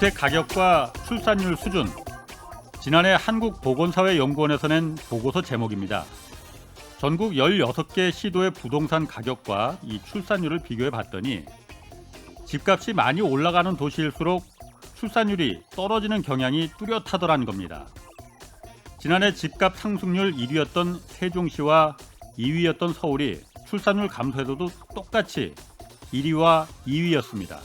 주택 가격과 출산율 수준. 지난해 한국보건사회연구원에서 낸 보고서 제목입니다. 전국 16개 시도의 부동산 가격과 이 출산율을 비교해 봤더니 집값이 많이 올라가는 도시일수록 출산율이 떨어지는 경향이 뚜렷하더라는 겁니다. 지난해 집값 상승률 1위였던 세종시와 2위였던 서울이 출산율 감소에서도 똑같이 1위와 2위였습니다.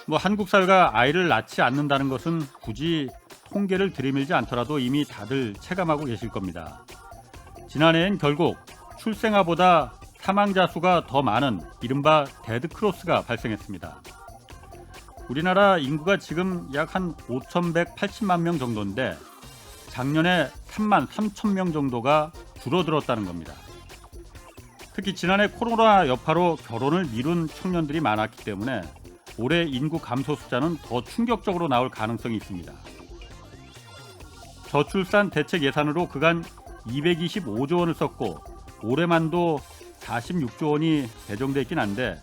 한국 사회가 아이를 낳지 않는다는 것은 굳이 통계를 들이밀지 않더라도 이미 다들 체감하고 계실 겁니다. 지난해엔 결국 출생아보다 사망자 수가 더 많은 이른바 데드크로스가 발생했습니다. 우리나라 인구가 지금 약 한 5,180만 명 정도인데 작년에 3만 3천 명 정도가 줄어들었다는 겁니다. 특히 지난해 코로나 여파로 결혼을 미룬 청년들이 많았기 때문에 올해 인구 감소 숫자는 더 충격적으로 나올 가능성이 있습니다. 저출산 대책 예산으로 그간 225조 원을 썼고 올해만도 46조 원이 배정돼 있긴 한데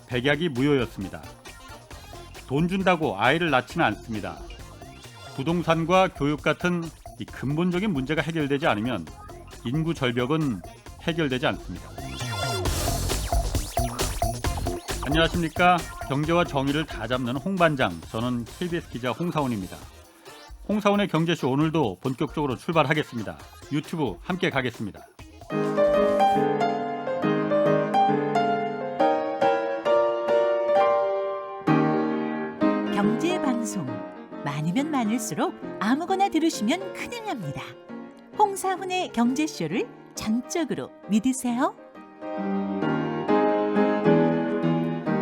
백약이 무효였습니다. 돈 준다고 아이를 낳지는 않습니다. 부동산과 교육 같은 이 근본적인 문제가 해결되지 않으면 인구 절벽은 해결되지 않습니다. 안녕하십니까. 경제와 정의를 다 잡는 홍반장, 저는 KBS 기자 홍사훈입니다. 홍사훈의 경제쇼 오늘도 본격적으로 출발하겠습니다. 유튜브 함께 가겠습니다. 경제 방송 많으면 많을수록 아무거나 들으시면 큰일 납니다. 홍사훈의 경제쇼를 전적으로 믿으세요.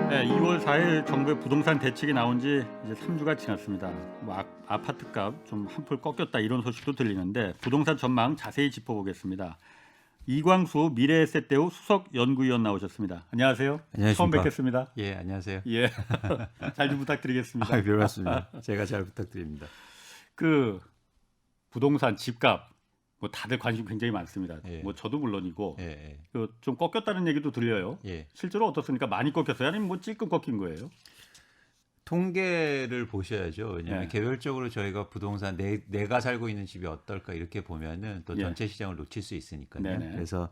네, 2월 4일 정부의 부동산 대책이 나온 지 이제 3주가 지났습니다. 아파트값 좀 한풀 꺾였다 이런 소식도 들리는데 부동산 전망 자세히 짚어보겠습니다. 이광수 미래에셋대우 수석 연구위원 나오셨습니다. 안녕하세요. 안녕하십니까. 처음 뵙겠습니다. 예, 안녕하세요. 예, 잘 좀 부탁드리겠습니다. 별 말씀입니다. 제가 잘 부탁드립니다. 부동산 집값 다들 관심 굉장히 많습니다. 예. 저도 물론이고 예, 좀 꺾였다는 얘기도 들려요. 예. 실제로 어떻습니까? 많이 꺾였어요? 아니면 찔끔 꺾인 거예요? 통계를 보셔야죠. 왜냐하면 예. 개별적으로 저희가 부동산 내가 살고 있는 집이 어떨까 이렇게 보면은 또 전체 시장을 놓칠 수 있으니까요. 네네. 그래서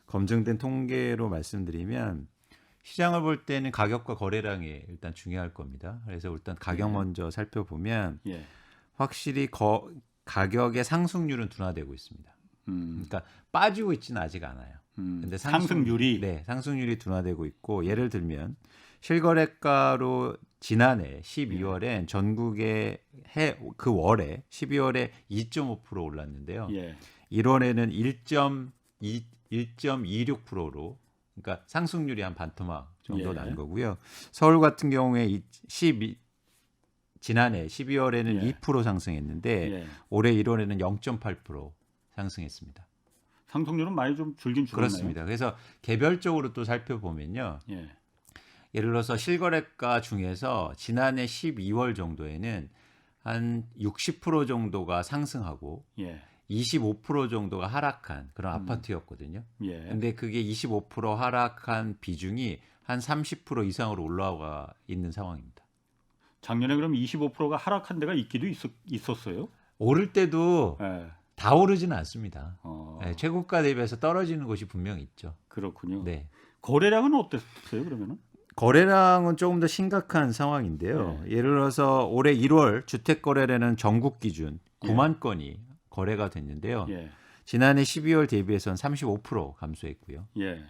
검증된 통계로 말씀드리면 시장을 볼 때는 가격과 거래량이 일단 중요할 겁니다. 그래서 일단 가격 먼저 살펴보면 예. 확실히 가격의 상승률은 둔화되고 있습니다. 그러니까 빠지고 있지는 아직 않아요. 근데 상승률이 네, 상승률이 둔화되고 있고 예를 들면 실거래가로 지난해 12월엔 전국의 그 월에 12월에 2.5% 올랐는데요. 예. 1월에는 1.26%로 그러니까 상승률이 한 반토막 정도 예. 난 거고요. 서울 같은 경우에 지난해 12월에는 예. 2% 상승했는데 예. 올해 1월에는 0.8% 상승했습니다. 상승률은 많이 좀 줄긴 줄었네요. 그렇습니다. 그래서 개별적으로 또 살펴보면요. 예. 예를 들어서 실거래가 중에서 지난해 12월 정도에는 한 60% 정도가 상승하고 예. 25% 정도가 하락한 그런 아파트였거든요. 예. 근데 그게 25% 하락한 비중이 한 30% 이상으로 올라가 있는 상황입니다. 작년에 그럼 25%가 하락한 데가 있기도 있었어요? 오를 때도 예. 다 오르지는 않습니다. 어, 네, 최고가 대비해서 떨어지는 곳이 분명 있죠. 그렇군요. 네. 거래량은 어땠어요, 그러면은? 거래량은 조금 더 심각한 상황인데요. 네. 예를 들어서 올해 1월 주택 거래량은 전국 기준 9만 건이 거래가 됐는데요. 예. 지난해 12월 대비해서는 35% 감소했고요. 예.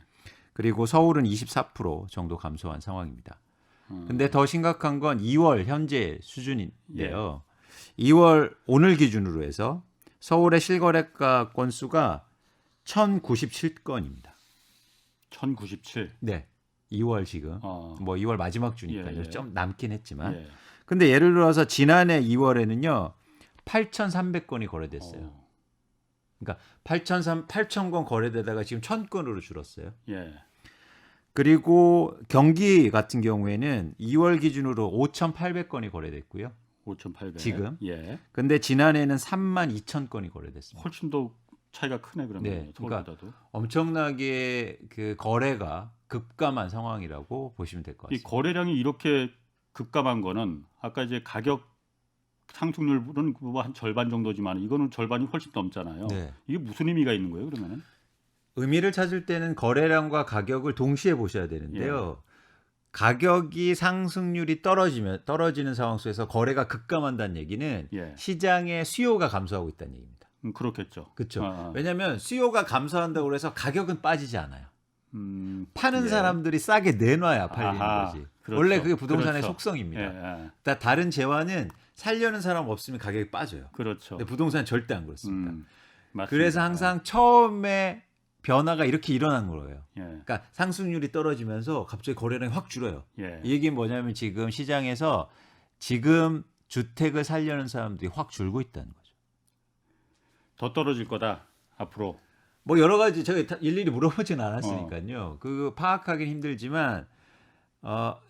그리고 서울은 24% 정도 감소한 상황입니다. 근데 더 심각한 건 2월 현재 수준인데요. 2월 오늘 기준으로 해서 서울의 실거래가 건수가 1,097건입니다. 1097. 네. 2월 지금. 2월 마지막 주니까요. 예. 좀 남긴 했지만. 예. 근데 예를 들어서 지난해 2월에는요. 8,300건이 거래됐어요. 그러니까 8,000건 거래되다가 지금 1,000건으로 줄었어요. 예. 그리고 경기 같은 경우에는 2월 기준으로 5,800건이 거래됐고요. 5,800. 지금. 예. 근데 지난해에는 32,000건이 거래됐습니다. 훨씬 더 차이가 크네 그러면. 네, 서울보다도. 엄청나게 그 거래가 급감한 상황이라고 보시면 될 것 이 같습니다. 거래량이 이렇게 급감한 거는 아까 이제 가격 상승률은 뭐 한 절반 정도지만 이거는 절반이 훨씬 넘잖아요. 네. 이게 무슨 의미가 있는 거예요, 그러면은? 의미를 찾을 때는 거래량과 가격을 동시에 보셔야 되는데요. 가격이 상승률이 떨어지는 상황 속에서 거래가 급감한다는 얘기는 예. 시장의 수요가 감소하고 있다는 얘기입니다. 그렇겠죠. 그렇죠. 왜냐하면 수요가 감소한다고 해서 가격은 빠지지 않아요. 파는 예. 사람들이 싸게 내놔야 팔리는 아하, 거지. 그렇죠. 원래 그게 부동산의 그렇죠. 속성입니다. 예, 예. 그러니까 다른 재화는 살려는 사람 없으면 가격이 빠져요. 그렇죠. 근데 부동산은 절대 안 그렇습니다. 맞습니다. 그래서 항상 처음에 변화가 이렇게 일어난 거예요. 예. 그러니까 상승률이 떨어지면서 갑자기 거래량이 확 줄어요. 예. 이 얘기는 뭐냐면 지금 시장에서 지금 주택을 살려는 사람들이 확 줄고 있다는 거죠. 더 떨어질 거다 앞으로. 뭐 여러 가지 제가 일일이 물어보진 않았으니까요. 그거 파악하기는 힘들지만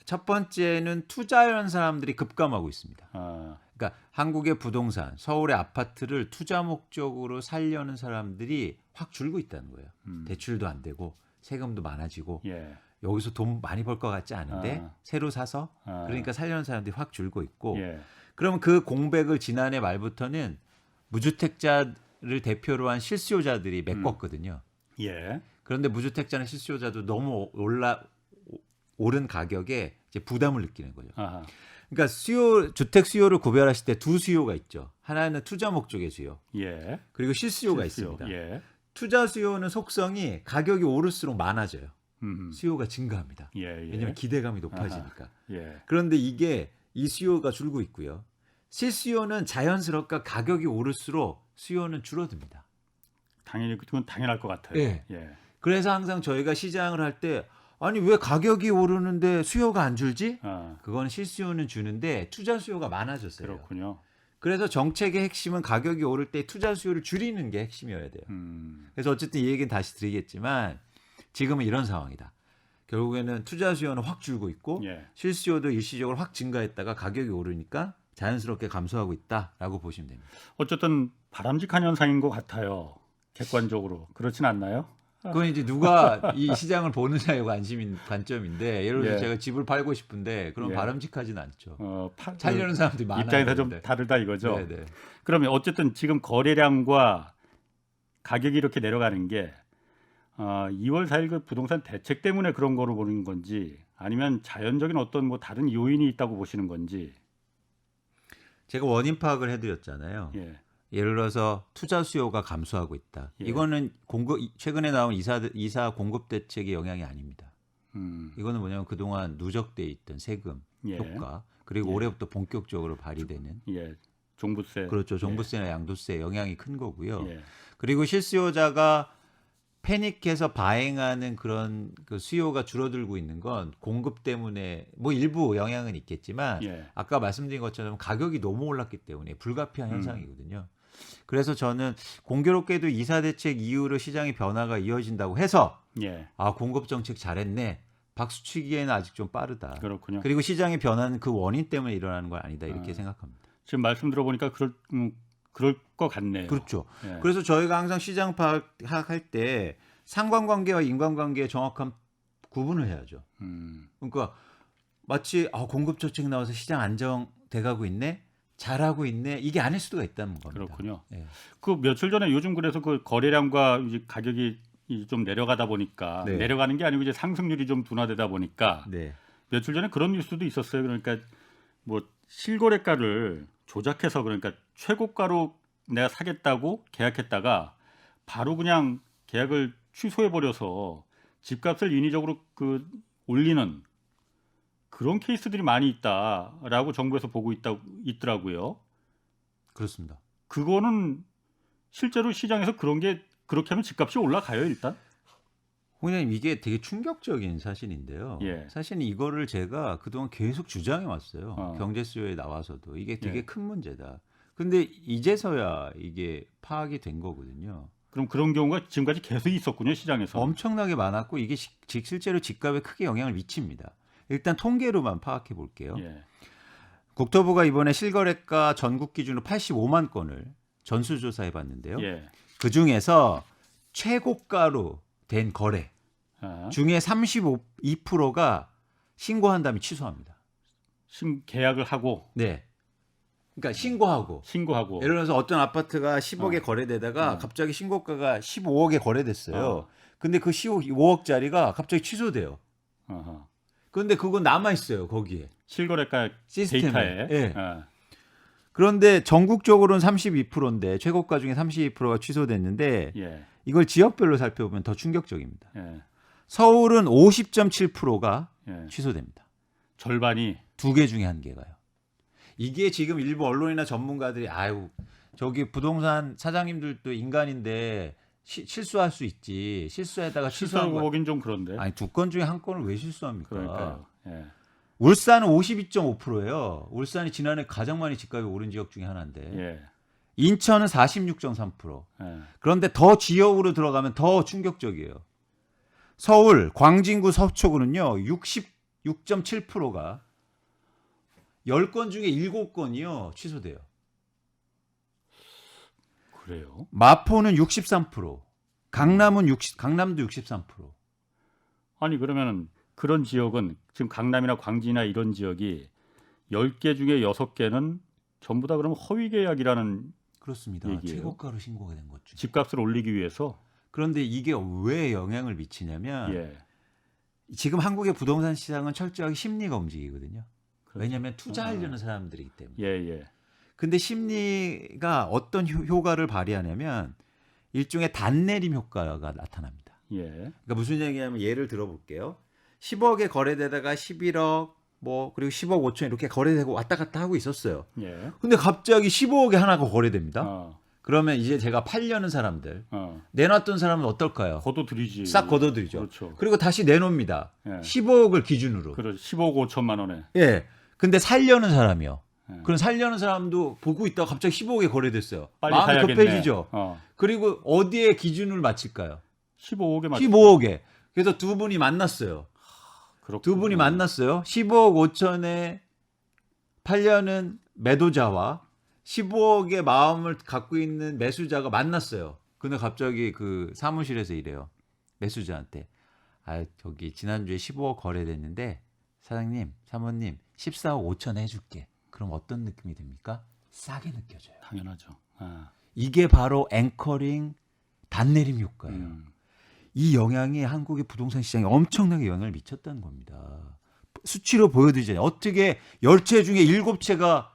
첫 번째는 투자하는 사람들이 급감하고 있습니다. 아, 그러니까 한국의 부동산, 서울의 아파트를 투자 목적으로 살려는 사람들이 확 줄고 있다는 거예요. 대출도 안 되고 세금도 많아지고 예. 여기서 돈 많이 벌 것 같지 않은데 아. 새로 사서 아. 그러니까 살려는 사람들이 확 줄고 있고 예. 그러면 그 공백을 지난해 말부터는 무주택자를 대표로 한 실수요자들이 메꿨거든요. 예. 그런데 무주택자나 실수요자도 너무 오른 가격에 이제 부담을 느끼는 거죠. 아하. 그러니까 주택 수요를 구별하실 때 두 수요가 있죠. 하나는 투자 목적의 수요, 예. 그리고 실수요가 실수요. 있습니다. 예. 투자 수요는 속성이 가격이 오를수록 많아져요. 음. 수요가 증가합니다. 예. 예. 왜냐하면 기대감이 높아지니까. 예. 그런데 이게 이 수요가 줄고 있고요. 실수요는 자연스럽게 가격이 오를수록 수요는 줄어듭니다. 당연히 그건 당연할 것 같아요. 예. 예. 그래서 항상 저희가 시장을 할 때 아니 왜 가격이 오르는데 수요가 안 줄지? 아, 그건 실수요는 주는데 투자 수요가 많아졌어요. 그렇군요. 그래서 정책의 핵심은 가격이 오를 때 투자 수요를 줄이는 게 핵심이어야 돼요. 그래서 어쨌든 이 얘기는 다시 드리겠지만 지금은 이런 상황이다. 결국에는 투자 수요는 확 줄고 있고 예. 실수요도 일시적으로 확 증가했다가 가격이 오르니까 자연스럽게 감소하고 있다라고 보시면 됩니다. 어쨌든 바람직한 현상인 것 같아요. 객관적으로 그렇진 않나요? 그건 이제 누가 이 시장을 보느냐의 관점인데 예를 들어서 예. 제가 집을 팔고 싶은데 그럼 예. 바람직하진 않죠. 그 살려는 사람들이 많아요. 입장에서 좀 근데. 다르다 이거죠. 네네. 그러면 어쨌든 지금 거래량과 가격이 이렇게 내려가는 게 2월 4일 그 부동산 대책 때문에 그런 거로 보는 건지 아니면 자연적인 어떤 뭐 다른 요인이 있다고 보시는 건지. 제가 원인 파악을 해드렸잖아요. 예. 예를 들어서 투자 수요가 감소하고 있다. 예. 이거는 최근에 나온 이사 공급 대책의 영향이 아닙니다. 음. 이거는 뭐냐면 그동안 누적돼 있던 세금 예. 효과 그리고 예. 올해부터 본격적으로 발휘되는 예. 종부세. 그렇죠. 종부세나 양도세 영향이 큰 거고요. 예. 그리고 실수요자가 패닉해서 바행하는 그런 그 수요가 줄어들고 있는 건 공급 때문에 뭐 일부 영향은 있겠지만 예. 아까 말씀드린 것처럼 가격이 너무 올랐기 때문에 불가피한 현상이거든요. 그래서 저는 공교롭게도 이사 대책 이후로 시장의 변화가 이어진다고 해서 예. 공급 정책 잘했네. 박수 치기에는 아직 좀 빠르다. 그렇군요. 그리고 시장의 변화는 그 원인 때문에 일어나는 건 아니다. 이렇게 생각합니다. 지금 말씀 들어보니까 그럴 것 같네요. 그렇죠. 예. 그래서 저희가 항상 시장 파악할 때 상관관계와 인관관계의 정확한 구분을 해야죠. 그러니까 마치 공급 정책 나와서 시장 안정돼가고 있네, 잘하고 있네 이게 아닐 수가 있다는 겁니다. 그렇군요. 예. 그 며칠 전에 요즘 그래서 그 거래량과 이제 가격이 좀 내려가다 보니까 네. 내려가는 게 아니고 이제 상승률이 좀 둔화되다 보니까 네. 며칠 전에 그런 뉴스도 있었어요. 그러니까 뭐 실거래가를 조작해서 그러니까 최고가로 내가 사겠다고 계약했다가 바로 그냥 계약을 취소해 버려서 집값을 인위적으로 올리는 그런 케이스들이 많이 있다라고 정부에서 보고 있더라고요. 그렇습니다. 그거는 실제로 시장에서 그렇게 하면 집값이 올라가요 일단. 홍의장님 이게 되게 충격적인 사실인데요. 예. 사실 이거를 제가 그동안 계속 주장해 왔어요. 경제 수요에 나와서도 이게 되게 예. 큰 문제다. 근데 이제서야 이게 파악이 된 거거든요. 그럼 그런 경우가 지금까지 계속 있었군요 시장에서. 엄청나게 많았고 이게 실제로 집값에 크게 영향을 미칩니다. 일단 통계로만 파악해 볼게요. 예. 국토부가 이번에 실거래가 전국 기준으로 85만 건을 전수조사해 봤는데요. 예. 그 중에서 최고가로 된 거래 중에 32%가 신고한 다음에 취소합니다. 계약을 하고 네. 그러니까 신고하고. 신고하고 예를 들어서 어떤 아파트가 10억에 거래되다가 갑자기 신고가가 15억에 거래됐어요. 근데 그 15억짜리가 갑자기 취소돼요. 어허. 그런데 그건 남아 있어요, 거기에. 실거래가 시스템에. 데이터에. 예. 어. 그런데 전국적으로는 32%인데 최고가 중에 32%가 취소됐는데 예. 이걸 지역별로 살펴보면 더 충격적입니다. 예. 서울은 50.7%가 예. 취소됩니다. 절반이 2개 중에 1개가요. 이게 지금 일부 언론이나 전문가들이 아유 저기 부동산 사장님들도 인간인데 실수할 수 있지. 실수에다가 취소한 실수하고 거. 보긴 좀 그런데. 아니 2건 중에 1건을 왜 실수합니까? 그러니까요. 예. 울산은 52.5%예요. 울산이 지난해 가장 많이 집값이 오른 지역 중에 하나인데. 예. 인천은 46.3%. 예. 그런데 더 지역으로 들어가면 더 충격적이에요. 서울, 광진구, 서초구는요. 66.7%가 10건 중에 7건이요. 취소돼요. 그래요? 마포는 63%. 강남도 63%. 아니 그러면은 그런 지역은 지금 강남이나 광진이나 이런 지역이 10개 중에 6개는 전부 다 그러면 허위 계약이라는 그렇습니다. 얘기예요? 최고가로 신고가 된 거죠. 집값을 올리기 위해서. 그런데 이게 왜 영향을 미치냐면 예. 지금 한국의 부동산 시장은 철저하게 심리가 움직이거든요. 그렇죠. 왜냐하면 투자하려는 사람들이기 때문에. 예, 예. 근데 심리가 어떤 효과를 발휘하냐면 일종의 단내림 효과가 나타납니다. 예. 그러니까 무슨 얘기냐면 예를 들어볼게요. 10억에 거래되다가 11억 그리고 10억 5천 이렇게 거래되고 왔다 갔다 하고 있었어요. 예. 근데 갑자기 15억에 하나가 거래됩니다. 어. 그러면 이제 제가 팔려는 사람들 어. 내놨던 사람은 어떨까요? 거둬들이지. 싹 걷어들이죠. 그렇죠. 그리고 다시 내놓습니다. 예. 15억을 기준으로. 그렇죠. 15억 5천만 원에. 예. 근데 살려는 사람이요. 예. 그럼 살려는 사람도 보고 있다가 갑자기 15억에 거래됐어요. 빨리 마음이 사야겠네. 급해지죠. 어. 그리고 어디에 기준을 맞힐까요? 15억에 맞. 15억에. 그래서 두 분이 만났어요. 그렇구나. 두 분이 만났어요. 15억 5천에 팔려는 매도자와 15억의 마음을 갖고 있는 매수자가 만났어요. 근데 갑자기 그 사무실에서 이래요. 매수자한테. 저기 지난주에 15억 거래됐는데 사장님, 사모님 14억 5천 해줄게. 그럼 어떤 느낌이 듭니까? 싸게 느껴져요. 당연하죠. 아. 이게 바로 앵커링 단내림 효과예요. 이 영향이 한국의 부동산 시장에 엄청나게 영향을 미쳤다는 겁니다. 수치로 보여드리잖아요. 어떻게 10채 중에 7채가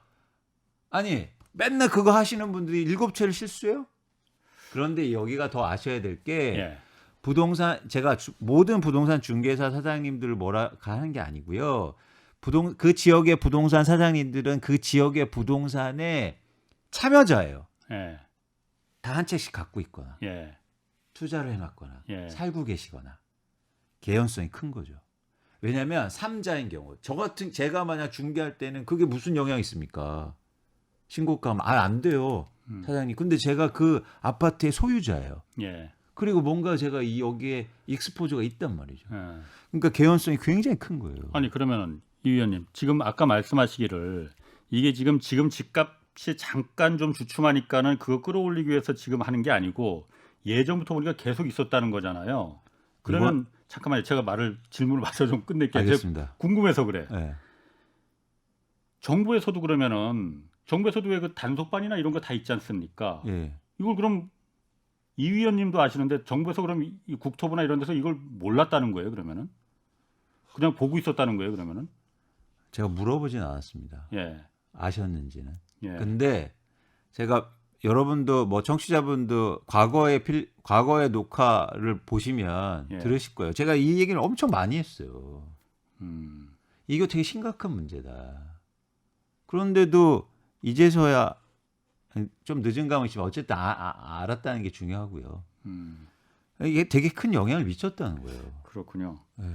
아니 맨날 그거 하시는 분들이 7채를 실수해요? 그런데 여기가 더 아셔야 될 게 예. 부동산 제가 모든 부동산 중개사 사장님들을 뭐라 하는 게 아니고요. 그 지역의 부동산 사장님들은 그 지역의 부동산의 참여자예요. 예. 다 한 채씩 갖고 있거나 예. 투자를 해놨거나 예. 살고 계시거나 개연성이 큰 거죠. 왜냐하면 3자인 경우 제가 만약 중개할 때는 그게 무슨 영향이 있습니까? 신고가 안 돼요. 사장님. 근데 제가 그 아파트의 소유자예요. 예. 그리고 뭔가 제가 여기에 익스포저가 있단 말이죠. 예. 그러니까 개연성이 굉장히 큰 거예요. 아니 그러면은 이 위원님 지금 아까 말씀하시기를 이게 지금 집값이 잠깐 좀 주춤하니까는 그거 끌어올리기 위해서 지금 하는 게 아니고 예전부터 보니까 계속 있었다는 거잖아요. 그러면 잠깐만요. 제가 질문을 마저 좀 끝낼게요. 알겠습니다. 궁금해서 그래. 네. 정부에서도 그러면은 정부에서도 왜 그 단속반이나 이런 거 다 있지 않습니까? 예. 이걸 그럼 이 위원님도 아시는데 정부에서 그럼 이 국토부나 이런 데서 이걸 몰랐다는 거예요? 그러면은 그냥 보고 있었다는 거예요? 그러면은 제가 물어보진 않았습니다. 예. 아셨는지는. 예. 근데 제가 여러분도 청취자분도 과거의 녹화를 보시면 예. 들으실 거예요. 제가 이 얘기를 엄청 많이 했어요. 음. 이거 되게 심각한 문제다. 그런데도 이제서야 좀 늦은 감은 있지만 어쨌든 알았다는 게 중요하고요. 이게 되게 큰 영향을 미쳤다는 거예요. 그렇군요. 네.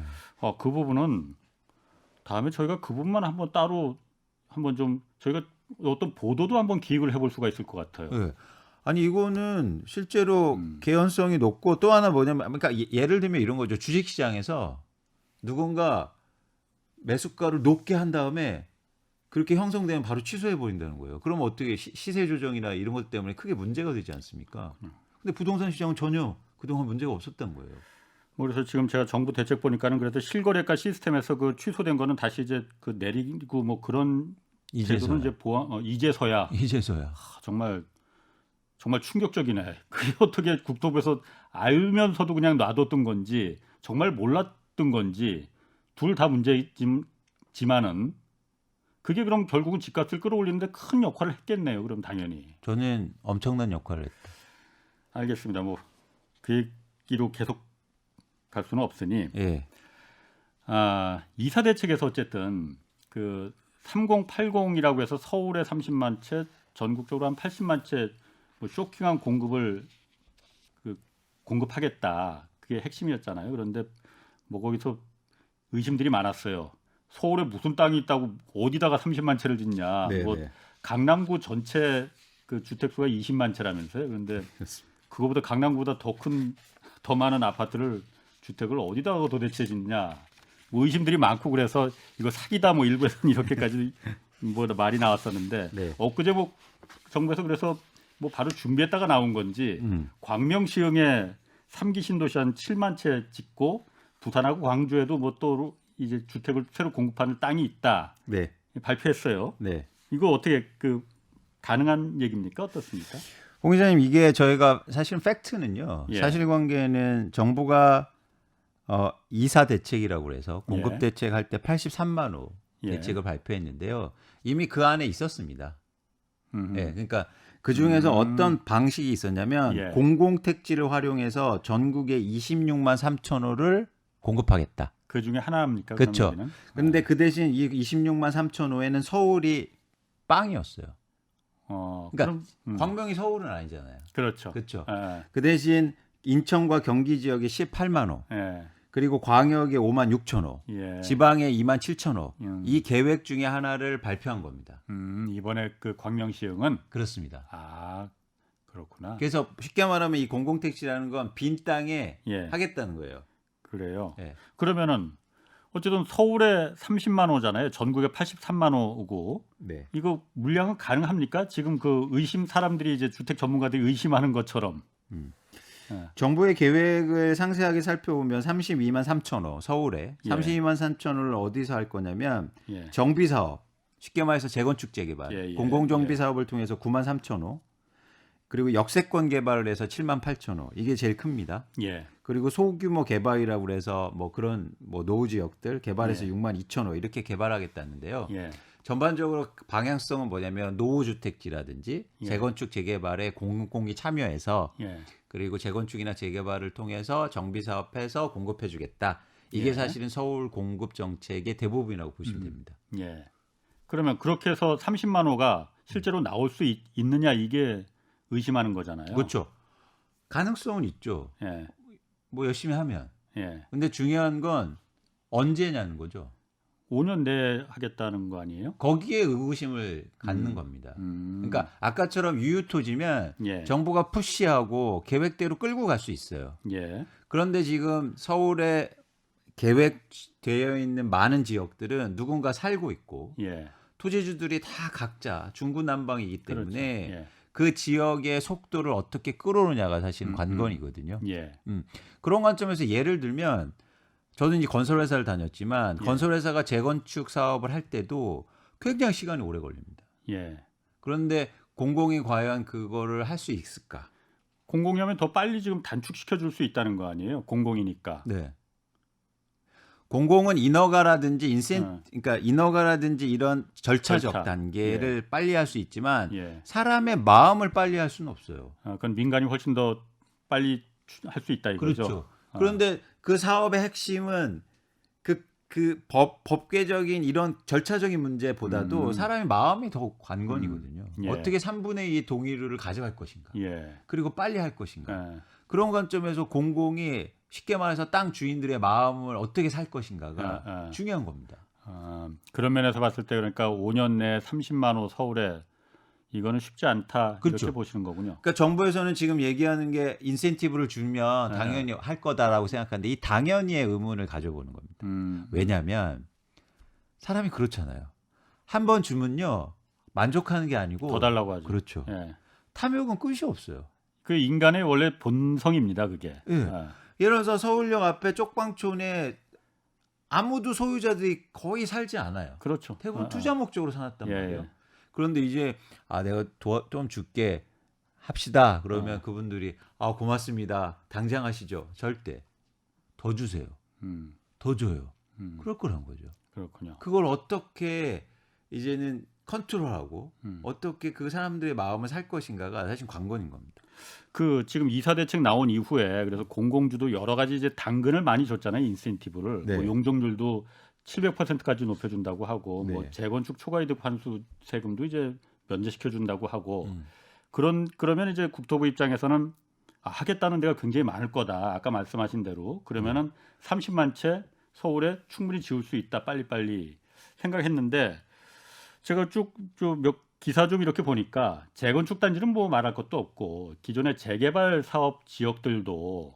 그 부분은 다음에 저희가 그 부분만 한번 따로 한번 좀 저희가 어떤 보도도 한번 기획을 해볼 수가 있을 것 같아요. 네. 아니 이거는 실제로 음. 개연성이 높고 또 하나 뭐냐면 그러니까 예를 들면 이런 거죠. 주식시장에서 누군가 매수가를 높게 한 다음에 그렇게 형성되면 바로 취소해 버린다는 거예요. 그러면 어떻게 시세 조정이나 이런 것 때문에 크게 문제가 되지 않습니까? 근데 부동산 시장은 전혀 그동안 문제가 없었던 거예요. 뭐 그래서 지금 제가 정부 대책 보니까는 그래도 실거래가 시스템에서 그 취소된 거는 다시 이제 그 내리고 뭐 그런 제도는 이제 이제서야 정말 충격적이네. 그게 어떻게 국토부에서 알면서도 그냥 놔뒀던 건지 정말 몰랐던 건지 둘 다 문제지만은 그게 그럼 결국은 집값을 끌어올리는데 큰 역할을 했겠네요. 그럼 당연히. 저는 엄청난 역할을 했다. 알겠습니다. 뭐 그 얘기로 계속 갈 수는 없으니 예. 이사 대책에서 어쨌든 그 3080이라고 해서 서울에 30만 채, 전국적으로 한 80만 채 뭐 쇼킹한 공급을 공급하겠다. 그게 핵심이었잖아요. 그런데 뭐 거기서 의심들이 많았어요. 서울에 무슨 땅이 있다고 어디다가 30만 채를 짓냐. 네, 뭐 네. 강남구 전체 그 주택 수가 20만 채라면서요. 그런데 그거보다 강남구보다 더 많은 아파트를 주택을 어디다가 도대체 짓냐. 뭐 의심들이 많고 그래서 이거 사기다 뭐 일부에서는 이렇게까지 뭐 말이 나왔었는데 네. 엊그제 뭐 정부에서 그래서 뭐 바로 준비했다가 나온 건지 광명시흥에 3기 신도시 한 7만 채 짓고 부산하고 광주에도 뭐 또 이제 주택을 새로 공급하는 땅이 있다. 네. 발표했어요. 네. 이거 어떻게 가능한 얘기입니까? 어떻습니까? 홍 기자님, 이게 저희가 사실 팩트는요. 예. 사실관계는 정부가 이사 대책이라고 그래서 공급 예. 대책 할 때 83만 호 예. 대책을 발표했는데요. 이미 그 안에 있었습니다. 음흠. 예. 그러니까 그 중에서 어떤 방식이 있었냐면 예. 공공택지를 활용해서 전국에 26만 3천 호를 공급하겠다. 그 중에 하나입니까? 그렇죠. 그럼 여기는? 근데 그 대신 이 26만 3천 호에는 서울이 빵이었어요. 그러니까 광명이 서울은 아니잖아요. 그렇죠. 그렇죠. 예. 그 대신 인천과 경기 지역에 18만 호, 예. 그리고 광역에 5만 6천 호, 예. 지방에 2만 7천 호. 음. 이 계획 중에 하나를 발표한 겁니다. 이번에 그 광명시흥은 그렇습니다. 그렇구나. 그래서 쉽게 말하면 이 공공택지라는 건 빈 땅에 예. 하겠다는 거예요. 그래요. 예. 그러면은 어쨌든 서울에 30만 호잖아요. 전국에 83만 호고 네. 이거 물량은 가능합니까? 지금 그 사람들이 이제 주택 전문가들이 의심하는 것처럼. 정부의 계획을 상세하게 살펴보면 32만 3천 호 서울에 예. 32만 3천 호를 어디서 할 거냐면 예. 정비 사업, 쉽게 말해서 재건축 재개발, 예, 예, 공공정비 예. 사업을 통해서 9만 3천 호, 그리고 역세권 개발을 해서 7만 8천 호. 이게 제일 큽니다. 예. 그리고 소규모 개발이라고 그래서 뭐 그런 뭐 노후 지역들 개발해서 예. 6만 2천 호 이렇게 개발하겠다는데요. 예. 전반적으로 방향성은 뭐냐면 노후 주택지라든지 예. 재건축 재개발에 공공이 참여해서 예. 그리고 재건축이나 재개발을 통해서 정비 사업해서 공급해 주겠다. 이게 예. 사실은 서울 공급 정책의 대부분이라고 보시면 됩니다. 예. 그러면 그렇게 해서 30만 호가 실제로 나올 수 있느냐 이게 의심하는 거잖아요. 그렇죠. 가능성은 있죠. 예. 뭐 열심히 하면. 예. 근데 중요한 건 언제냐는 거죠. 5년 내에 하겠다는 거 아니에요? 거기에 의구심을 갖는 겁니다. 그러니까 아까처럼 유유토지면 예. 정부가 푸시하고 계획대로 끌고 갈 수 있어요. 예. 그런데 지금 서울에 계획되어 있는 많은 지역들은 누군가 살고 있고 예. 토지주들이 다 각자 중구난방이기 때문에 그렇죠. 예. 그 지역의 속도를 어떻게 끌어오느냐가 사실 관건이거든요. 예. 그런 관점에서 예를 들면 저도 이제 건설회사를 다녔지만 예. 건설회사가 재건축 사업을 할 때도 굉장히 시간이 오래 걸립니다. 예. 그런데 공공이 과연 그거를 할 수 있을까? 공공이면 더 빨리 지금 단축시켜 줄 수 있다는 거 아니에요? 공공이니까. 네. 공공은 인허가라든지 그러니까 인허가라든지 이런 절차적 절차. 단계를 빨리 할 수 있지만 예. 사람의 마음을 빨리 할 수는 없어요. 그건 민간이 훨씬 더 빨리 할 수 있다 이거죠. 그렇죠. 그런데 그 사업의 핵심은 그 법계적인 이런 절차적인 문제보다도 사람의 마음이 더 관건이거든요. 예. 어떻게 3분의 2의 동의를 가져갈 것인가. 예. 그리고 빨리 할 것인가. 예. 그런 관점에서 공공이 쉽게 말해서 땅 주인들의 마음을 어떻게 살 것인가가 중요한 겁니다. 그런 면에서 봤을 때 그러니까 5년 내에 30만 호 서울에 이거는 쉽지 않다 그렇죠. 이렇게 보시는 거군요. 그러니까 정부에서는 지금 얘기하는 게 인센티브를 주면 네. 당연히 할 거다라고 생각하는데 이 당연히의 의문을 가져보는 겁니다. 왜냐하면 사람이 그렇잖아요. 한 번 주면요 만족하는 게 아니고 더 달라고 하죠. 그렇죠. 예. 탐욕은 끝이 없어요. 그 인간의 원래 본성입니다. 그게. 예. 예를 들어서 서울역 앞에 쪽방촌에 아무도 소유자들이 거의 살지 않아요. 그렇죠. 대부분 투자 목적으로 사놨단 예, 말이에요. 예. 그런데 이제 내가 좀 줄게 합시다. 그러면 어. 그분들이 고맙습니다. 당장 하시죠. 절대 더 주세요. 더 줘요. 그럴 거란 거죠. 그렇군요. 그걸 어떻게 이제는 컨트롤하고 음. 어떻게 그 사람들의 마음을 살 것인가가 사실 관건인 겁니다. 그 지금 이사 대책 나온 이후에 그래서 공공주도 여러 가지 이제 당근을 많이 줬잖아요. 인센티브를. 네. 뭐 용적률도 700%까지 높여준다고 하고 뭐 네. 재건축 초과이득 환수 세금도 이제 면제시켜준다고 하고 음. 그러면 이제 국토부 입장에서는 하겠다는 데가 굉장히 많을 거다. 아까 말씀하신 대로 그러면은 30만 채 서울에 충분히 지을 수 있다. 빨리빨리 생각했는데 제가 몇 기사 좀 이렇게 보니까 재건축 단지는 뭐 말할 것도 없고 기존의 재개발 사업 지역들도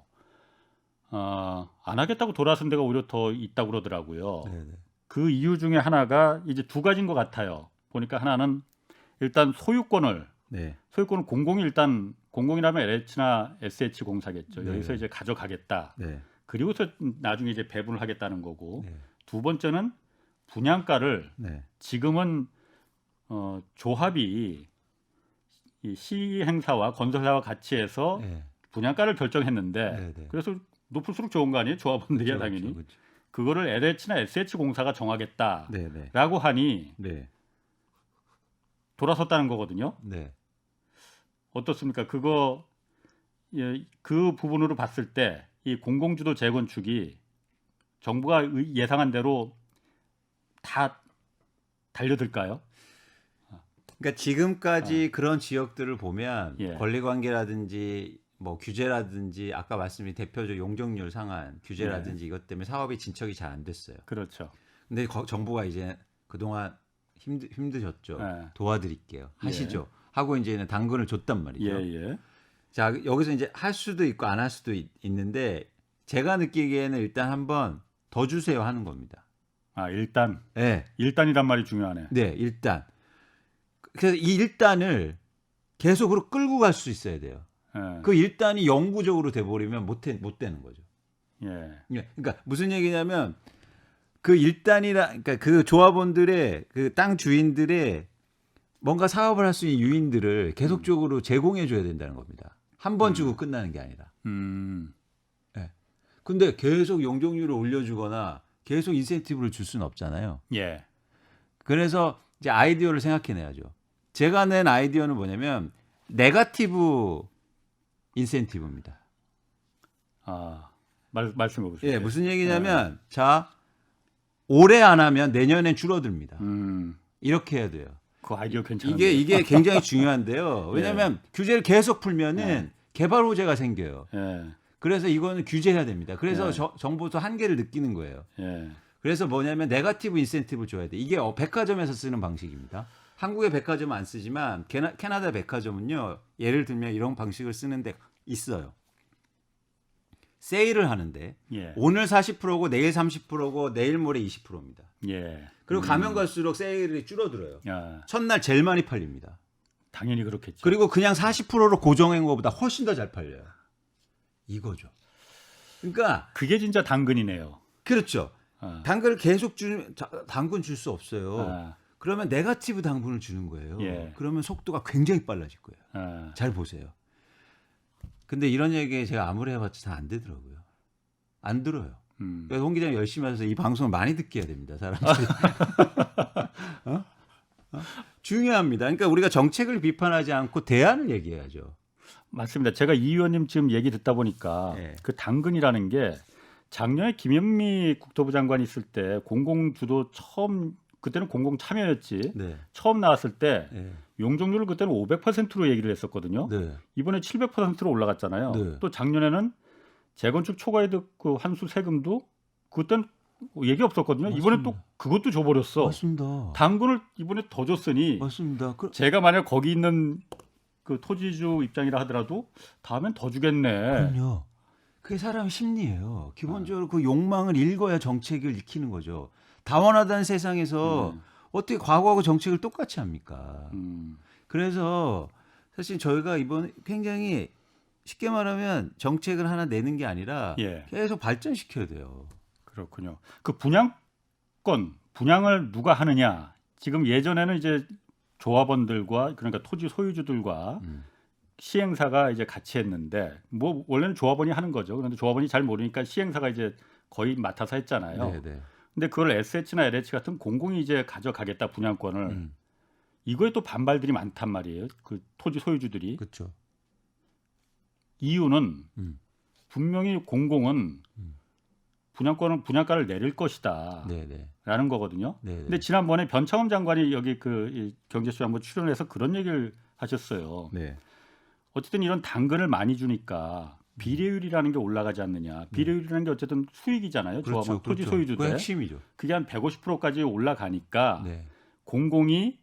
안 하겠다고 돌아선 데가 오히려 더 있다고 그러더라고요. 네네. 그 이유 중에 하나가 이제 두 가지인 것 같아요. 보니까 하나는 일단 소유권을 공공이 일단 공공이라면 LH나 SH 공사겠죠. 네. 여기서 이제 가져가겠다. 네. 그리고서 나중에 이제 배분을 하겠다는 거고 네. 두 번째는 분양가를 네. 지금은 조합이 이 시행사와 건설사와 같이 해서 네. 분양가를 결정했는데 네, 네. 그래서 높을수록 좋은 거 아니에요? 조합원들이야 그렇죠, 당연히. 그렇죠. 그거를 LH나 SH 공사가 정하겠다라고 네, 네. 하니 네. 돌아섰다는 거거든요. 네. 어떻습니까? 그 부분으로 봤을 때 이 공공주도 재건축이 정부가 예상한 대로 다 달려들까요? 그러니까 지금까지 그런 지역들을 보면 예. 권리관계라든지 뭐 규제라든지 아까 말씀드린 대표적 용적률 상한 규제라든지 이것 때문에 사업이 진척이 잘 안 됐어요. 그렇죠. 근데 정부가 이제 그동안 힘드셨죠. 예. 도와드릴게요. 하시죠. 하고 이제는 당근을 줬단 말이죠. 예. 자, 여기서 이제 할 수도 있고 안 할 수도 있는데 제가 느끼기에는 일단 한번 더 주세요 하는 겁니다. 일단 네. 일단이란 말이 중요하네. 네, 일단. 그래서 이 일단을 계속으로 끌고 갈 수 있어야 돼요. 예. 그 일단이 영구적으로 돼버리면 못 되는 거죠. 예. 그러니까 무슨 얘기냐면 그 그러니까 그 조합원들의 그 땅 주인들의 뭔가 사업을 할 수 있는 유인들을 계속적으로 제공해 줘야 된다는 겁니다. 한 번 주고 끝나는 게 아니라. 네. 근데 계속 용적률을 올려주거나 계속 인센티브를 줄 수는 없잖아요. 예. 그래서 이제 아이디어를 생각해내야죠. 제가 낸 아이디어는 뭐냐면 네거티브 인센티브입니다. 말씀해 보세요. 예, 무슨 얘기냐면 자 올해 안 하면 내년엔 줄어듭니다. 이렇게 해야 돼요. 그 아이디어 괜찮은데. 이게 굉장히 중요한데요. 왜냐하면 규제를 계속 풀면은 개발 호재가 생겨요. 예. 그래서 이거는 규제해야 됩니다. 그래서 예. 정부도 한계를 느끼는 거예요. 예. 그래서 뭐냐면 네거티브 인센티브를 줘야 돼. 이게 백화점에서 쓰는 방식입니다. 한국의 백화점은 안 쓰지만 캐나다 백화점은요. 예를 들면 이런 방식을 쓰는데 있어요. 세일을 하는데 예. 오늘 40%고 내일 30%고 내일 모레 20%입니다. 예. 그리고 가면 갈수록 세일이 줄어들어요. 야, 첫날 제일 많이 팔립니다. 당연히 그렇겠죠. 그리고 그냥 40%로 고정한 것보다 훨씬 더 잘 팔려요. 이거죠. 그러니까 그게 진짜 당근이네요. 그렇죠. 당근을 계속 당근 줄 수 없어요. 아. 그러면 네거티브 당근을 주는 거예요. 예. 그러면 속도가 굉장히 빨라질 거예요. 잘 보세요. 근데 이런 얘기 제가 아무리 해봤자 잘 안 되더라고요. 안 들어요. 그래서 홍 기자님 열심히 하셔서 이 방송을 많이 듣게 해야 됩니다. 사람들이. 중요합니다. 그러니까 우리가 정책을 비판하지 않고 대안을 얘기해야죠. 맞습니다. 제가 이 의원님 지금 얘기 듣다 보니까 네. 그 당근이라는 게 작년에 김현미 국토부 장관이 있을 때 공공주도 그때는 공공참여였지. 네. 처음 나왔을 때 네. 용적률을 그때는 500%로 얘기를 했었거든요. 네. 이번에 700%로 올라갔잖아요. 네. 또 작년에는 재건축 초과이득 그 환수 세금도 그때는 얘기 없었거든요. 맞습니다. 이번에 또 그것도 줘버렸어. 맞습니다. 당근을 이번에 더 줬으니 맞습니다. 제가 만약 거기 있는 그 토지주 입장이라 하더라도 다음엔 더 주겠네. 그럼요. 그게 사람 심리예요. 기본적으로 그 욕망을 읽어야 정책을 익히는 거죠. 다원화된 세상에서 어떻게 과거하고 정책을 똑같이 합니까? 그래서 사실 저희가 이번 굉장히 쉽게 말하면 정책을 하나 내는 게 아니라 예. 계속 발전시켜야 돼요. 그렇군요. 그 분양을 누가 하느냐? 지금 예전에는 이제 조합원들과 그러니까 토지 소유주들과 시행사가 이제 같이 했는데 뭐 원래는 조합원이 하는 거죠. 그런데 조합원이 잘 모르니까 시행사가 이제 거의 맡아서 했잖아요. 네네. 근데 그걸 SH나 LH 같은 공공이 이제 가져가겠다 분양권을 이거에 또 반발들이 많단 말이에요. 그 토지 소유주들이. 그렇죠. 이유는 분명히 공공은 분양가를 내릴 것이다라는 네네. 거거든요. 네네. 근데 지난번에 변창흠 장관이 여기 이 경제쇼 한번 출연해서 그런 얘기를 하셨어요. 네. 어쨌든 이런 당근을 많이 주니까 비례율이라는 게 올라가지 않느냐. 비례율이라는 게 어쨌든 수익이잖아요. 그렇죠. 조합원 토지 그렇죠. 소유주들. 그 핵심이죠. 그게 한 150%까지 올라가니까 네. 공공이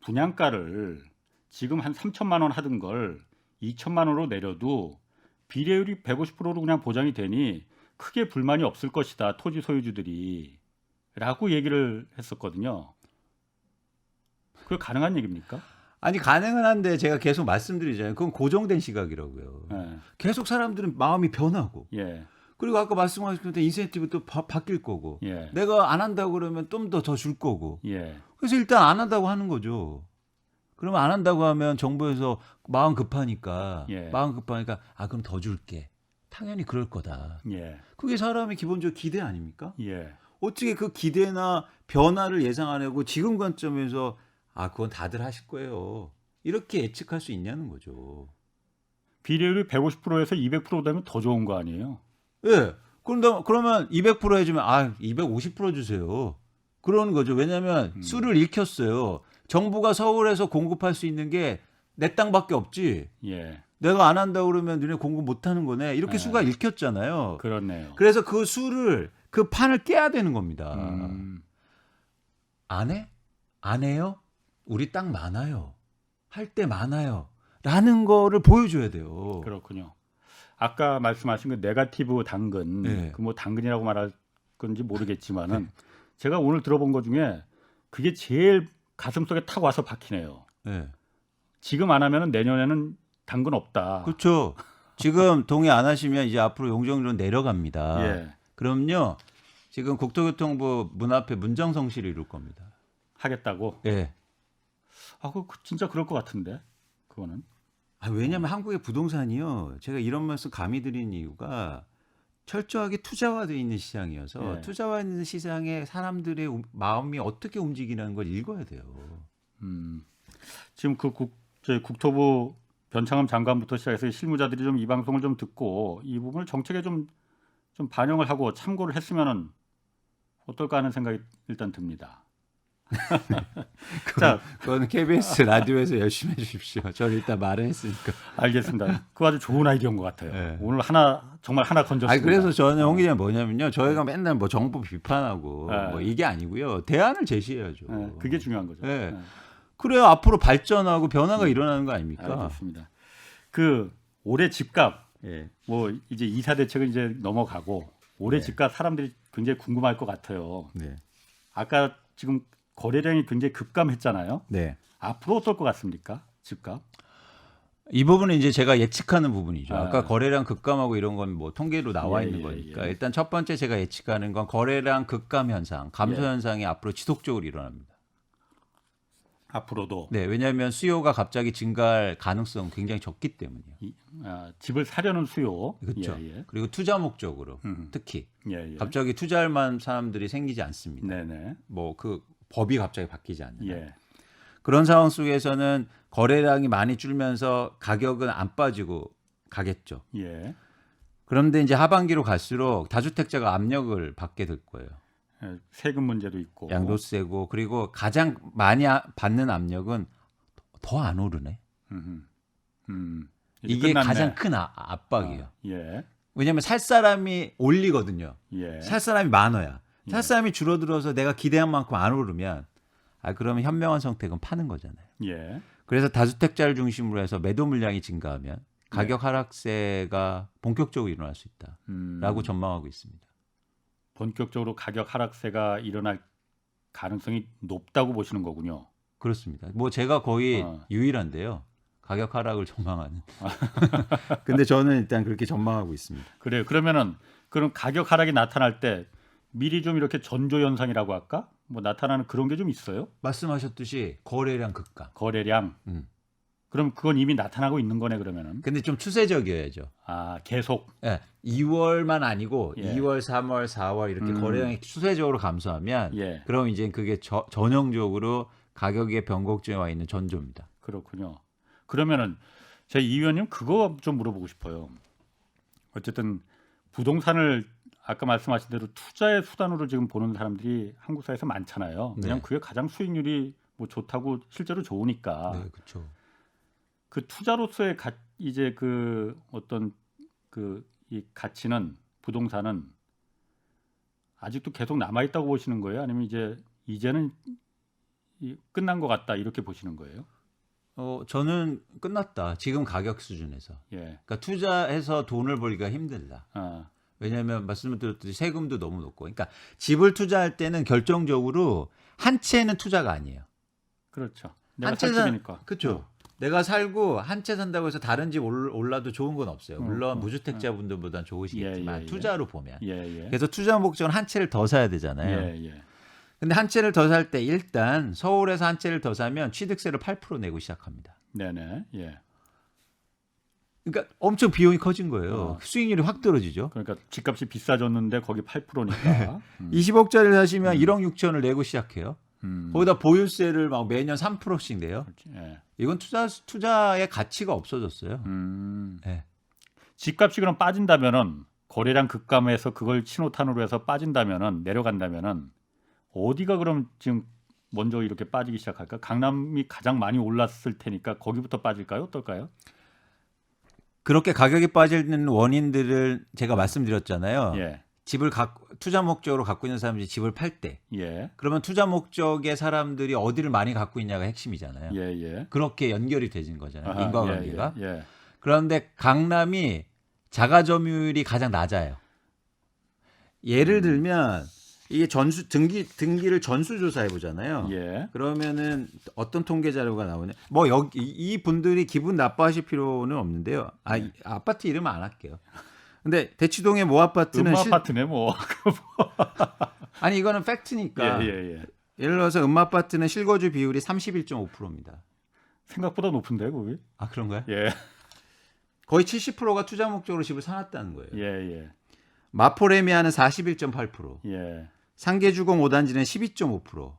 분양가를 지금 한 3천만 원 하던 걸 2천만 원으로 내려도 비례율이 150%로 그냥 보장이 되니 크게 불만이 없을 것이다. 토지 소유주들이 라고 얘기를 했었거든요. 그게 가능한 얘기입니까? 아니 가능은 한데 제가 계속 말씀드리잖아요. 그건 고정된 시각이라고요. 예. 계속 사람들은 마음이 변하고 예. 그리고 아까 말씀하신 때 인센티브 또 바뀔 거고 예. 내가 안 한다고 그러면 좀 더 줄 거고 예. 그래서 일단 안 한다고 하는 거죠. 그러면 안 한다고 하면 정부에서 마음 급하니까 그럼 더 줄게. 당연히 그럴 거다. 예. 그게 사람의 기본적 기대 아닙니까? 예. 어떻게 그 기대나 변화를 예상 안 하고 지금 관점에서 그건 다들 하실 거예요. 이렇게 예측할 수 있냐는 거죠. 비례율이 150%에서 200% 되면 더 좋은 거 아니에요? 예. 그러면 200% 해주면 250% 주세요. 그러는 거죠. 왜냐하면 수를 읽혔어요. 정부가 서울에서 공급할 수 있는 게 내 땅밖에 없지. 예. 내가 안 한다고 그러면 너네 공급 못 하는 거네. 이렇게 수가 읽혔잖아요. 그렇네요. 그래서 그 수를 그 판을 깨야 되는 겁니다. 안 해? 안 해요? 우리 땅 많아요. 할 때 많아요. 라는 거를 보여줘야 돼요. 그렇군요. 아까 말씀하신 그 네거티브 당근, 네. 그 뭐 당근이라고 말할 건지 모르겠지만은 제가 오늘 들어본 것 중에 그게 제일 가슴속에 탁 와서 박히네요. 네. 지금 안 하면은 내년에는 당근 없다. 그렇죠. 지금 동의 안 하시면 이제 앞으로 용적률로 내려갑니다. 예. 그럼요. 지금 국토교통부 문 앞에 문정성시를 이룰 겁니다. 하겠다고. 예. 진짜 그럴 것 같은데. 그거는. 왜냐하면 한국의 부동산이요. 제가 이런 말씀 감히 드리는 이유가 철저하게 투자화되어 있는 시장이어서 예. 투자화 있는 시장에 사람들의 마음이 어떻게 움직이는 걸 읽어야 돼요. 지금 그 국토부 변창흠 장관부터 시작해서 실무자들이 좀 이 방송을 좀 듣고 이 부분을 정책에 좀 반영을 하고 참고를 했으면은 어떨까 하는 생각이 일단 듭니다. 자, 그건 KBS 라디오에서 열심히 해주십시오. 저는 일단 말을 했으니까. 알겠습니다. 그거 아주 좋은 아이디어인 것 같아요. 네. 오늘 정말 하나 건졌습니다. 그래서 저는 홍 기자님 뭐냐면요. 저희가 맨날 뭐 정부 비판하고 네. 뭐 이게 아니고요. 대안을 제시해야죠. 네, 그게 중요한 거죠. 네. 네. 그래야 앞으로 발전하고 변화가 일어나는 거 아닙니까? 알겠습니다. 그 올해 집값 예. 뭐 이제 2차 대책은 이제 넘어가고 올해 네. 집값 사람들이 굉장히 궁금할 것 같아요. 네. 아까 지금 거래량이 굉장히 급감했잖아요. 네. 앞으로 어떨 것 같습니까? 집값? 이 부분은 이제 제가 예측하는 부분이죠. 아까 거래량 급감하고 이런 건 뭐 통계로 나와 예, 있는 예, 거니까 예. 일단 첫 번째 제가 예측하는 건 거래량 급감 현상, 감소 예. 현상이 앞으로 지속적으로 일어납니다. 앞으로도 네, 왜냐하면 수요가 갑자기 증가할 가능성 굉장히 적기 때문이요. 집을 사려는 수요. 그렇죠. 예, 예. 그리고 투자 목적으로 특히 예, 예. 갑자기 투자할 만한 사람들이 생기지 않습니다. 네네. 뭐 그 법이 갑자기 바뀌지 않는. 예. 그런 상황 속에서는 거래량이 많이 줄면서 가격은 안 빠지고 가겠죠. 예. 그런데 이제 하반기로 갈수록 다주택자가 압력을 받게 될 거예요. 예, 세금 문제도 있고. 양도세고 그리고 가장 많이 받는 압력은 더 안 오르네. 이제 이게 끝났네. 가장 큰 압박이에요. 예. 왜냐하면 살 사람이 올리거든요. 예. 살 사람이 많아야. 살 사람이 줄어들어서 내가 기대한 만큼 안 오르면 그러면 현명한 선택은 파는 거잖아요. 예. 그래서 다주택자를 중심으로 해서 매도 물량이 증가하면 가격 하락세가 본격적으로 일어날 수 있다라고 전망하고 있습니다. 본격적으로 가격 하락세가 일어날 가능성이 높다고 보시는 거군요. 그렇습니다. 뭐 제가 거의 유일한데요. 가격 하락을 전망하는. 근데 저는 일단 그렇게 전망하고 있습니다. 그래요. 그러면은 그럼 가격 하락이 나타날 때 미리 좀 이렇게 전조 현상이라고 할까? 뭐 나타나는 그런 게 좀 있어요? 말씀하셨듯이 거래량 급감. 거래량. 음. 그럼 그건 이미 나타나고 있는 거네 그러면은. 근데 좀 추세적이어야죠. 아 계속. 예, 2월만 아니고 예. 2월, 3월, 4월 이렇게 거래량이 추세적으로 감소하면 예. 그럼 이제 그게 전형적으로 가격의 변곡점에 와 있는 전조입니다. 그렇군요. 그러면은 제 이 위원님 그거 좀 물어보고 싶어요. 어쨌든 부동산을 아까 말씀하신 대로 투자의 수단으로 지금 보는 사람들이 한국 사회에서 많잖아요. 왜냐하면 네. 그게 가장 수익률이 뭐 좋다고 실제로 좋으니까. 네, 그렇죠. 그 투자로서의 이제 그 어떤 그 이 가치는 부동산은 아직도 계속 남아 있다고 보시는 거예요? 아니면 이제는 끝난 것 같다 이렇게 보시는 거예요? 저는 끝났다. 지금 가격 수준에서. 예. 그러니까 투자해서 돈을 벌기가 힘들다. 아, 왜냐하면 말씀드렸듯이 세금도 너무 높고. 그러니까 집을 투자할 때는 결정적으로 한 채는 투자가 아니에요. 그렇죠. 내가 한 살 채 집이니까. 그렇죠. 내가 살고 한 채 산다고 해서 다른 집 올라도 좋은 건 없어요. 물론 어. 무주택자분들보다는 좋으시겠지만 예, 예, 예. 투자로 보면. 예, 예. 그래서 투자 목적은 한 채를 더 사야 되잖아요. 예, 예. 근데 한 채를 더 살 때 일단 서울에서 한 채를 더 사면 취득세를 8% 내고 시작합니다. 네네. 예. 그러니까 엄청 비용이 커진 거예요. 수익률이 확 떨어지죠. 그러니까 집값이 비싸졌는데 거기 8%니까. 20억짜리를 사시면 1억 6천을 내고 시작해요. 음. 거기다 보유세를 막 매년 3%씩 내요. 그렇지. 예. 이건 투자의 가치가 없어졌어요. 네. 집값이 그럼 빠진다면은 거래량 급감해서 그걸 신호탄으로 해서 빠진다면은 내려간다면은 어디가 그럼 지금 먼저 이렇게 빠지기 시작할까? 강남이 가장 많이 올랐을 테니까 거기부터 빠질까요? 어떨까요? 그렇게 가격이 빠지는 원인들을 제가 말씀드렸잖아요. 예. 집을 투자 목적으로 갖고 있는 사람들이 집을 팔 때, 예. 그러면 투자 목적의 사람들이 어디를 많이 갖고 있냐가 핵심이잖아요. 예, 예. 그렇게 연결이 되는 거잖아요. 아하, 인과관계가. 예, 예. 그런데 강남이 자가 점유율이 가장 낮아요. 예를 들면 이게 등기를 전수조사해 보잖아요. 예. 그러면은 어떤 통계 자료가 나오냐? 뭐 여기 이 분들이 기분 나빠하실 필요는 없는데요. 네. 아파트 이름 안 할게요. 근데 대치동의 모 아파트는 아파트네 뭐. 아니 이거는 팩트니까. 예. 예를 들어서 아파트는 실거주 비율이 31.5%입니다. 생각보다 높은데 거기? 아 그런가요? 예. 거의 70%가 투자 목적으로 집을 사놨다는 거예요. 예. 마포레미아는 41.8%, 예. 상계주공 5단지는 12.5%,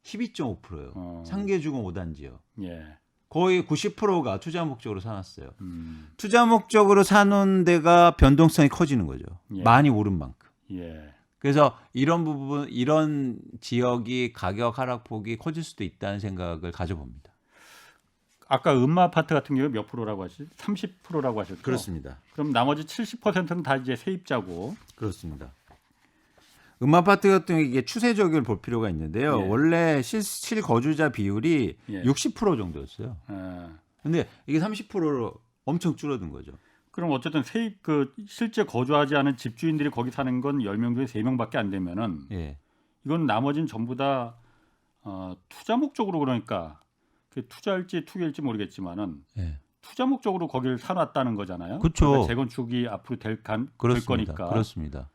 12.5%예요. 어. 상계주공 5단지요. 예. 거의 90%가 투자 목적으로 사놨어요. 음. 투자 목적으로 사놓은 데가 변동성이 커지는 거죠. 예. 많이 오른 만큼. 예. 그래서 이런 지역이 가격 하락폭이 커질 수도 있다는 생각을 가져봅니다. 아까 아파트 같은 경우 몇 프로라고 하시죠? 30%라고 하셨죠? 그렇습니다. 그럼 나머지 70%는 다 이제 세입자고. 그렇습니다. 아파트 같은 경우 이게 추세적을 볼 필요가 있는데요. 예. 원래 실거주자 비율이 예. 60% 정도였어요. 근데 이게 30%로 엄청 줄어든 거죠. 그럼 어쨌든 실제 거주하지 않은 집주인들이 거기 사는 건 10명 중에 3명밖에 안 되면은 예. 이건 나머지는 전부 다 투자 목적으로 그러니까 투자일지 투기일지 모르겠지만은 예. 투자 목적으로 거기를 사놨다는 거잖아요. 그쵸. 그러니까 재건축이 앞으로 될 거니까. 그렇습니다.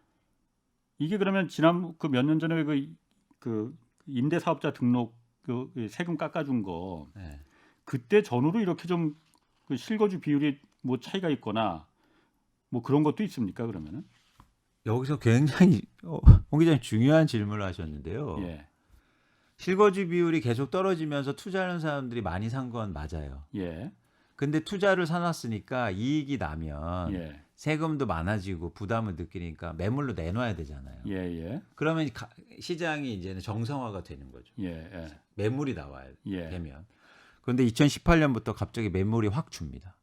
이게 그러면 지난 그 몇 년 전에 그 임대 사업자 등록 그 세금 깎아준 거 예. 그때 전후로 이렇게 좀 그 실거주 비율이 뭐 차이가 있거나 뭐 그런 것도 있습니까? 그러면은 여기서 굉장히 홍 기자님 중요한 질문을 하셨는데요. 예. 실거주 비율이 계속 떨어지면서 투자하는 사람들이 많이 산 건 맞아요. 예. 근데 투자를 사놨으니까 이익이 나면 예. 세금도 많아지고 부담을 느끼니까 매물로 내놔야 되잖아요. 예. 그러면 시장이 이제는 정상화가 되는 거죠. 예. 매물이 나와야 예. 되면. 그런데 2018년부터 갑자기 매물이 확 줍니다.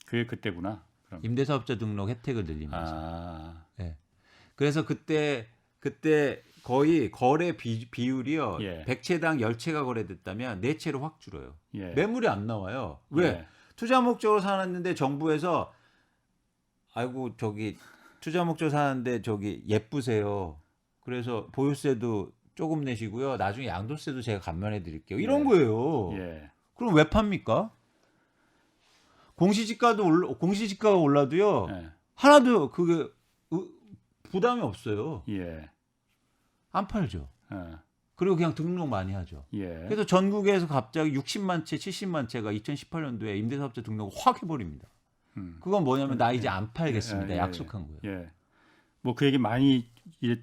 그게 그때구나. 그럼. 임대사업자 등록 혜택을 늘리면서. 아. 네. 그래서 그때 거의 거래 비율이요. 예. 100채당 10채가 거래됐다면 4채로 확 줄어요. 예. 매물이 안 나와요. 왜? 예. 투자 목적으로 사놨는데 정부에서 아이고 저기 투자 목적으로 사는데 저기 예쁘세요. 그래서 보유세도 조금 내시고요. 나중에 양도세도 제가 감면해 드릴게요. 이런 예. 거예요. 예. 그럼 왜 팝니까? 공시지가가 올라도요. 예. 하나도 그게 부담이 없어요. 예. 안 팔죠. 예. 그리고 그냥 등록 많이 하죠. 예. 그래서 전국에서 갑자기 60만 채, 70만 채가 2018년도에 임대사업자 등록을 확 해버립니다. 그건 뭐냐면 나 이제 안 팔겠습니다. 예, 예, 약속한 거예요. 예. 뭐 그 얘기 많이 이제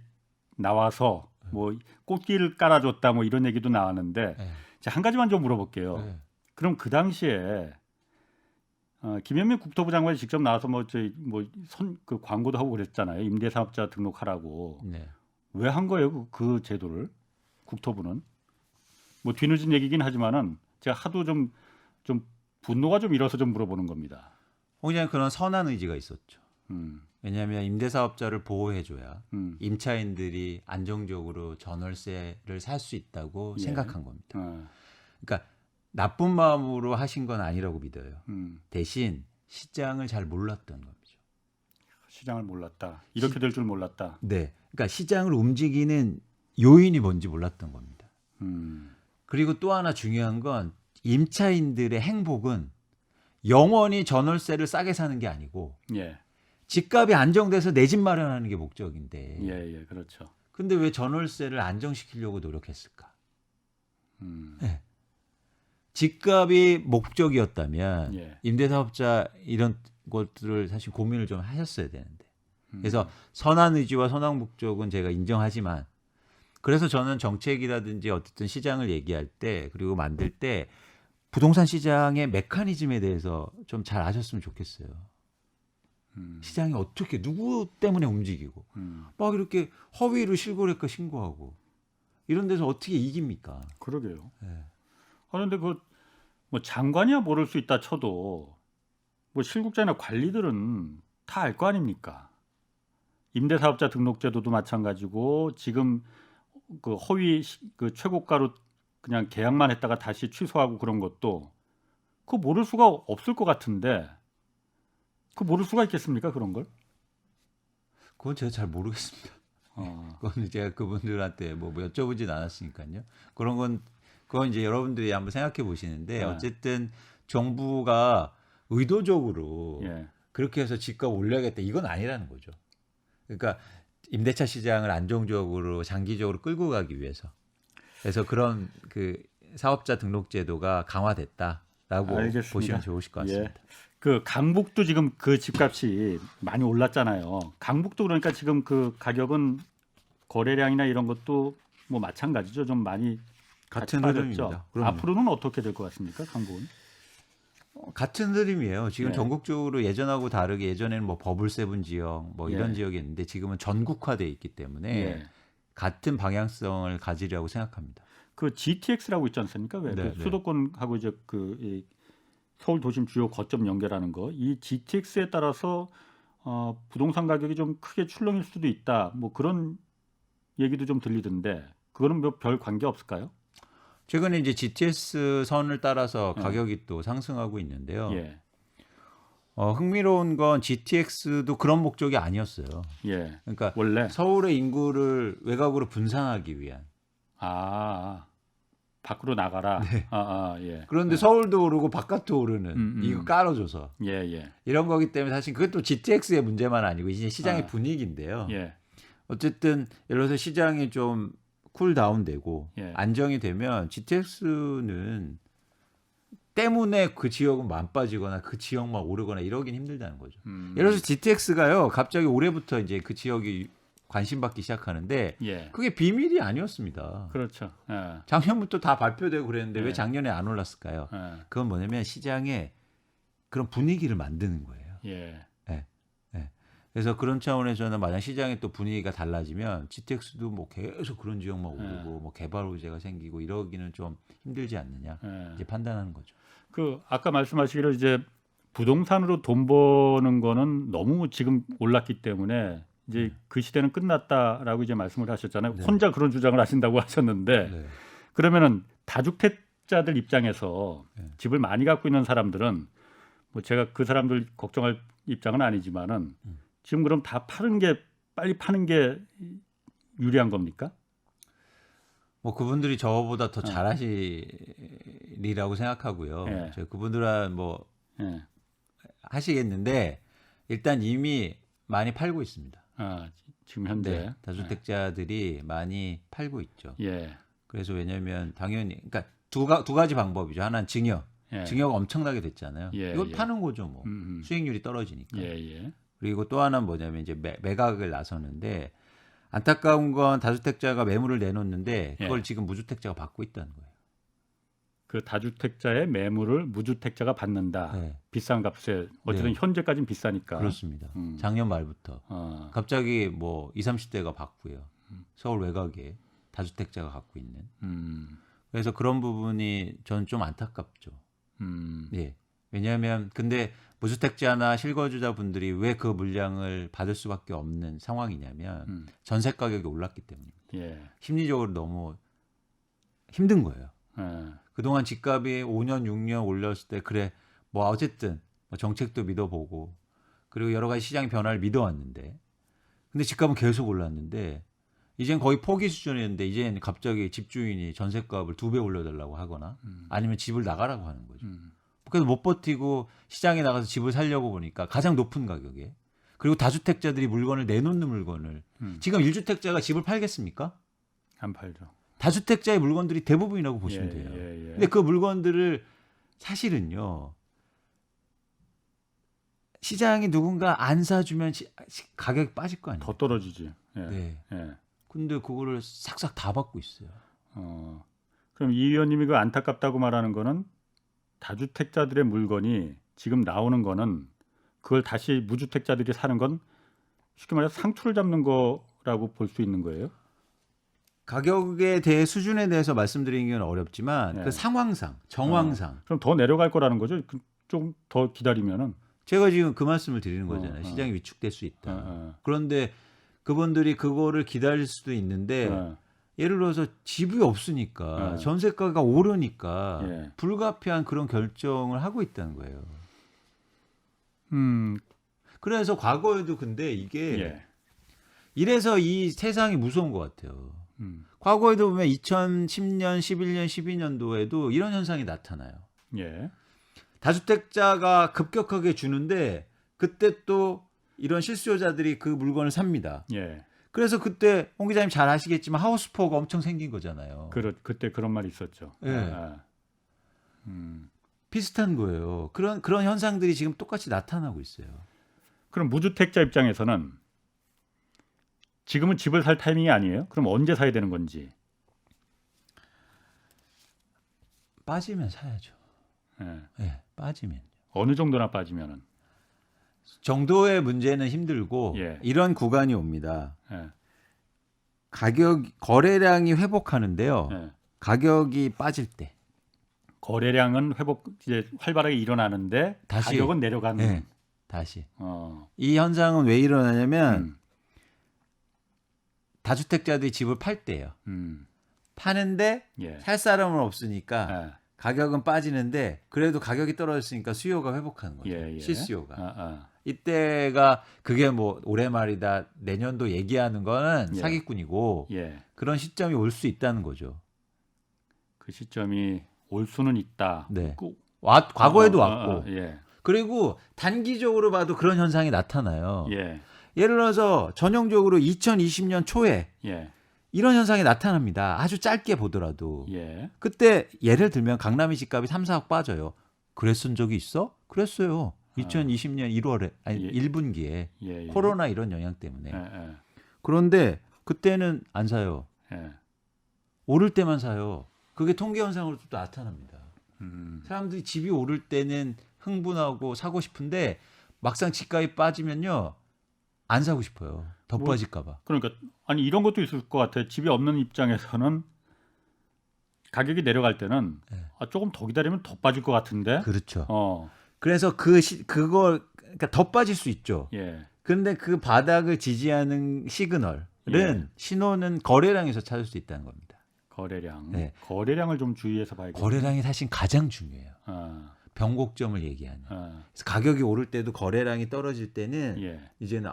나와서 뭐 꽃길을 깔아줬다 뭐 이런 얘기도 나왔는데 예. 자, 한 가지만 좀 물어볼게요. 예. 그럼 그 당시에 김현민 국토부 장관이 직접 나와서 그 광고도 하고 그랬잖아요. 임대사업자 등록하라고. 네. 왜 한 거예요? 그 제도를 국토부는 뭐 뒤늦은 얘기긴 하지만은 제가 하도 좀 분노가 좀 일어서 좀 물어보는 겁니다. 그냥 그런 선한 의지가 있었죠. 음, 왜냐하면 임대사업자를 보호해줘야 음, 임차인들이 안정적으로 전월세를 살 수 있다고 예. 생각한 겁니다. 어, 그러니까 나쁜 마음으로 하신 건 아니라고 믿어요. 음. 대신 시장을 잘 몰랐던 거죠. 시장을 몰랐다. 이렇게 될 줄 몰랐다. 네, 그러니까 시장을 움직이는 요인이 뭔지 몰랐던 겁니다. 그리고 또 하나 중요한 건 임차인들의 행복은 영원히 전월세를 싸게 사는 게 아니고 예, 집값이 안정돼서 내 집 마련하는 게 목적인데. 예, 그렇죠. 근데 왜 전월세를 안정시키려고 노력했을까? 네. 집값이 목적이었다면 예. 임대사업자 이런 것들을 사실 고민을 좀 하셨어야 되는데. 그래서 선한 의지와 선한 목적은 제가 인정하지만 그래서 저는 정책이라든지 어쨌든 시장을 얘기할 때 그리고 만들 때 부동산 시장의 메커니즘에 대해서 좀 잘 아셨으면 좋겠어요. 시장이 어떻게 누구 때문에 움직이고 막 이렇게 허위로 실거래가 신고하고 이런 데서 어떻게 이깁니까? 그러게요. 네. 그런데 뭐 장관이야 모를 수 있다 쳐도 뭐 실국자나 관리들은 다 알 거 아닙니까? 임대사업자 등록제도도 마찬가지고 지금 그 허위 그 최고가로 그냥 계약만 했다가 다시 취소하고 그런 것도 그거 모를 수가 없을 것 같은데 그 모를 수가 있겠습니까 그런 걸? 그건 제가 잘 모르겠습니다. 어, 그건 제가 그분들한테 뭐 여쭤보진 않았으니까요. 그건 이제 여러분들이 한번 생각해 보시는데 네. 어쨌든 정부가 의도적으로 예, 그렇게 해서 집값 올려야겠다 이건 아니라는 거죠. 그러니까 임대차 시장을 안정적으로 장기적으로 끌고 가기 위해서 그래서 그런 그 사업자 등록 제도가 강화됐다라고 알겠습니다. 보시면 좋으실 것 같습니다. 예. 그 강북도 지금 그 집값이 많이 올랐잖아요. 강북도 그러니까 지금 그 가격은 거래량이나 이런 것도 뭐 마찬가지죠. 좀 많이 같은 빠졌죠. 흐름입니다. 그럼요. 앞으로는 어떻게 될 것 같습니까, 강북은? 같은 흐름이에요. 지금 네. 전국적으로 예전하고 다르게 예전에는 뭐 버블 세븐 지역 뭐 이런 예. 지역이 있는데 지금은 전국화돼 있기 때문에 예. 같은 방향성을 가지려고 생각합니다. 그 GTX라고 있지 않습니까? 왜 네, 그 네. 수도권하고 이제 이 서울 도심 주요 거점 연결하는 거. 이 GTX에 따라서 부동산 가격이 좀 크게 출렁일 수도 있다. 뭐 그런 얘기도 좀 들리던데 그거는 뭐 별 관계 없을까요? 최근에 이제 GTS 선을 따라서 예. 가격이 또 상승하고 있는데요. 예. 흥미로운 건 GTX도 그런 목적이 아니었어요. 예. 그러니까 원래 서울의 인구를 외곽으로 분산하기 위한. 밖으로 나가라. 네. 예. 그런데 서울도 오르고 바깥도 오르는 이거 깔아줘서 예. 이런 거기 때문에 사실 그것도 GTX의 문제만 아니고 이제 시장의 아. 분위기인데요. 예. 어쨌든 예를 들어서 시장이 좀 쿨다운되고 예. 안정이 되면 GTX는 때문에 그 지역은 만 빠지거나 그 지역만 오르거나 이러긴 힘들다는 거죠. 예를 들어서 GTX가요 갑자기 올해부터 이제 그 지역이 관심받기 시작하는데 예. 그게 비밀이 아니었습니다. 그렇죠. 예. 작년부터 다 발표되고 그랬는데 예. 왜 작년에 안 올랐을까요? 예. 그건 뭐냐면 시장에 그런 분위기를 만드는 거예요. 예. 그래서 그런 차원에서는 만약 시장의 또 분위기가 달라지면 GTX도 뭐 계속 그런 지역만 오르고 뭐 개발 호재가 생기고 이러기는 좀 힘들지 않느냐 예. 이제 판단하는 거죠. 그 아까 말씀하시기를 이제 부동산으로 돈 버는 거는 너무 지금 올랐기 때문에 이제 그 시대는 끝났다라고 이제 말씀을 하셨잖아요. 네. 혼자 그런 주장을 하신다고 하셨는데 네. 그러면은 다주택자들 입장에서 네. 집을 많이 갖고 있는 사람들은 뭐 제가 그 사람들 걱정할 입장은 아니지만은 지금 그럼 다 빨리 파는 게 유리한 겁니까? 뭐 그분들이 저보다 더 잘하시리라고 생각하고요. 예. 저 그분들은 뭐 예. 하시겠는데 일단 이미 많이 팔고 있습니다. 지금 현재 네, 다주택자들이 많이 팔고 있죠. 예. 그래서 왜냐하면 당연히 그러니까 두 가지 방법이죠. 하나는 증여. 예. 증여가 엄청나게 됐잖아요. 예, 이걸 예. 파는 거죠, 뭐. 수익률이 떨어지니까. 예, 예. 그리고 또 하나는 뭐냐면 이제 매각을 나서는데 안타까운 건 다주택자가 매물을 내놓는데 그걸 예. 지금 무주택자가 받고 있다는 거예요. 그 다주택자의 매물을 무주택자가 받는다. 네. 비싼 값에 어쨌든 네. 현재까지는 비싸니까. 그렇습니다. 음. 작년 말부터 갑자기 뭐 20, 30대가 받고요. 서울 외곽에 다주택자가 갖고 있는. 그래서 그런 부분이 저는 좀 안타깝죠. 예. 왜냐하면 근데 무주택자나 실거주자 분들이 왜 그 물량을 받을 수밖에 없는 상황이냐면 전세 가격이 올랐기 때문입니다. 예. 심리적으로 너무 힘든 거예요. 예. 그동안 집값이 5년, 6년 올렸을 때 그래 뭐 어쨌든 뭐 정책도 믿어보고 그리고 여러 가지 시장 변화를 믿어왔는데 근데 집값은 계속 올랐는데 이젠 거의 포기 수준이었는데 이젠 갑자기 집주인이 전셋값을 2배 올려달라고 하거나 아니면 집을 나가라고 하는 거죠. 그래서 못 버티고 시장에 나가서 집을 살려고 보니까 가장 높은 가격에 그리고 다주택자들이 물건을 내놓는 물건을 지금 1주택자가 집을 팔겠습니까? 안 팔죠. 다주택자의 물건들이 대부분이라고 보시면 돼요. 예. 근데 그 물건들을 사실은요. 시장이 누군가 안 사주면 가격이 빠질 거 아니에요. 더 떨어지지. 예. 네. 예. 근데 그거를 싹싹 다 받고 있어요. 그럼 이 의원님이 그 안타깝다고 말하는 거는 다주택자들의 물건이 지금 나오는 거는 그걸 다시 무주택자들이 사는 건 쉽게 말해서 상투를 잡는 거라고 볼 수 있는 거예요? 가격에 대해 수준에 대해서 말씀드리는 건 어렵지만 네. 그 상황상, 정황상 그럼 더 내려갈 거라는 거죠? 좀 더 기다리면은. 제가 지금 그 말씀을 드리는 거잖아요. 시장이 위축될 수 있다. 그런데 그분들이 그거를 기다릴 수도 있는데 예를 들어서 집이 없으니까 전세가가 오르니까 예. 불가피한 그런 결정을 하고 있다는 거예요. 그래서 과거에도 근데 이게 예. 이래서 이 세상이 무서운 것 같아요. 과거에도 보면 2010년, 11년, 12년도에도 이런 현상이 나타나요. 예. 다주택자가 급격하게 주는데 그때 또 이런 실수요자들이 그 물건을 삽니다. 예. 그래서 그때 홍 기자님 잘 아시겠지만 하우스포가 엄청 생긴 거잖아요. 그때 그런 말이 있었죠. 예. 비슷한 거예요. 그런 현상들이 지금 똑같이 나타나고 있어요. 그럼 무주택자 입장에서는 지금은 집을 살 타이밍이 아니에요? 그럼 언제 사야 되는 건지. 빠지면 사야죠. 예. 네, 빠지면. 어느 정도나 빠지면은. 정도의 문제는 힘들고 예. 이런 구간이 옵니다. 예. 거래량이 회복하는데요. 예. 가격이 빠질 때. 거래량은 회복 이제 활발하게 일어나는데 다시, 가격은 내려가는. 네, 다시. 어. 이 현상은 왜 일어나냐면 다주택자들이 집을 팔 때예요. 파는데 예. 살 사람은 없으니까 예. 가격은 빠지는데 그래도 가격이 떨어졌으니까 수요가 회복하는 거죠. 예. 실수요가. 이때가 그게 뭐 올해 말이다 내년도 얘기하는 거는 예. 사기꾼이고 예. 그런 시점이 올 수 있다는 거죠. 그 시점이 올 수는 있다. 네. 과거에도 왔고 예. 그리고 단기적으로 봐도 그런 현상이 나타나요. 예. 예를 들어서 전형적으로 2020년 초에 예. 이런 현상이 나타납니다. 아주 짧게 보더라도. 예. 그때 예를 들면 강남의 집값이 3, 4억 빠져요. 그랬은 적이 있어? 그랬어요. 2020년 1월에 아니 예. 1분기에 예. 코로나 이런 영향 때문에. 예. 그런데 그때는 안 사요. 예. 오를 때만 사요. 그게 통계 현상으로 또 나타납니다. 사람들이 집이 오를 때는 흥분하고 사고 싶은데 막상 집값이 빠지면요. 안 사고 싶어요. 더 빠질까 봐. 그러니까 아니 이런 것도 있을 것 같아요. 집이 없는 입장에서는 가격이 내려갈 때는 네. 조금 더 기다리면 더 빠질 것 같은데. 그렇죠. 어. 그래서 그걸 그러니까 더 빠질 수 있죠. 예. 근데 그 바닥을 지지하는 시그널은 예. 신호는 거래량에서 찾을 수 있다는 겁니다. 거래량. 네. 거래량을 좀 주의해서 봐야겠네요. 거래량이 사실 가장 중요해요. 변곡점을 얘기하는. 그래서 가격이 오를 때도 거래량이 떨어질 때는 예. 이제는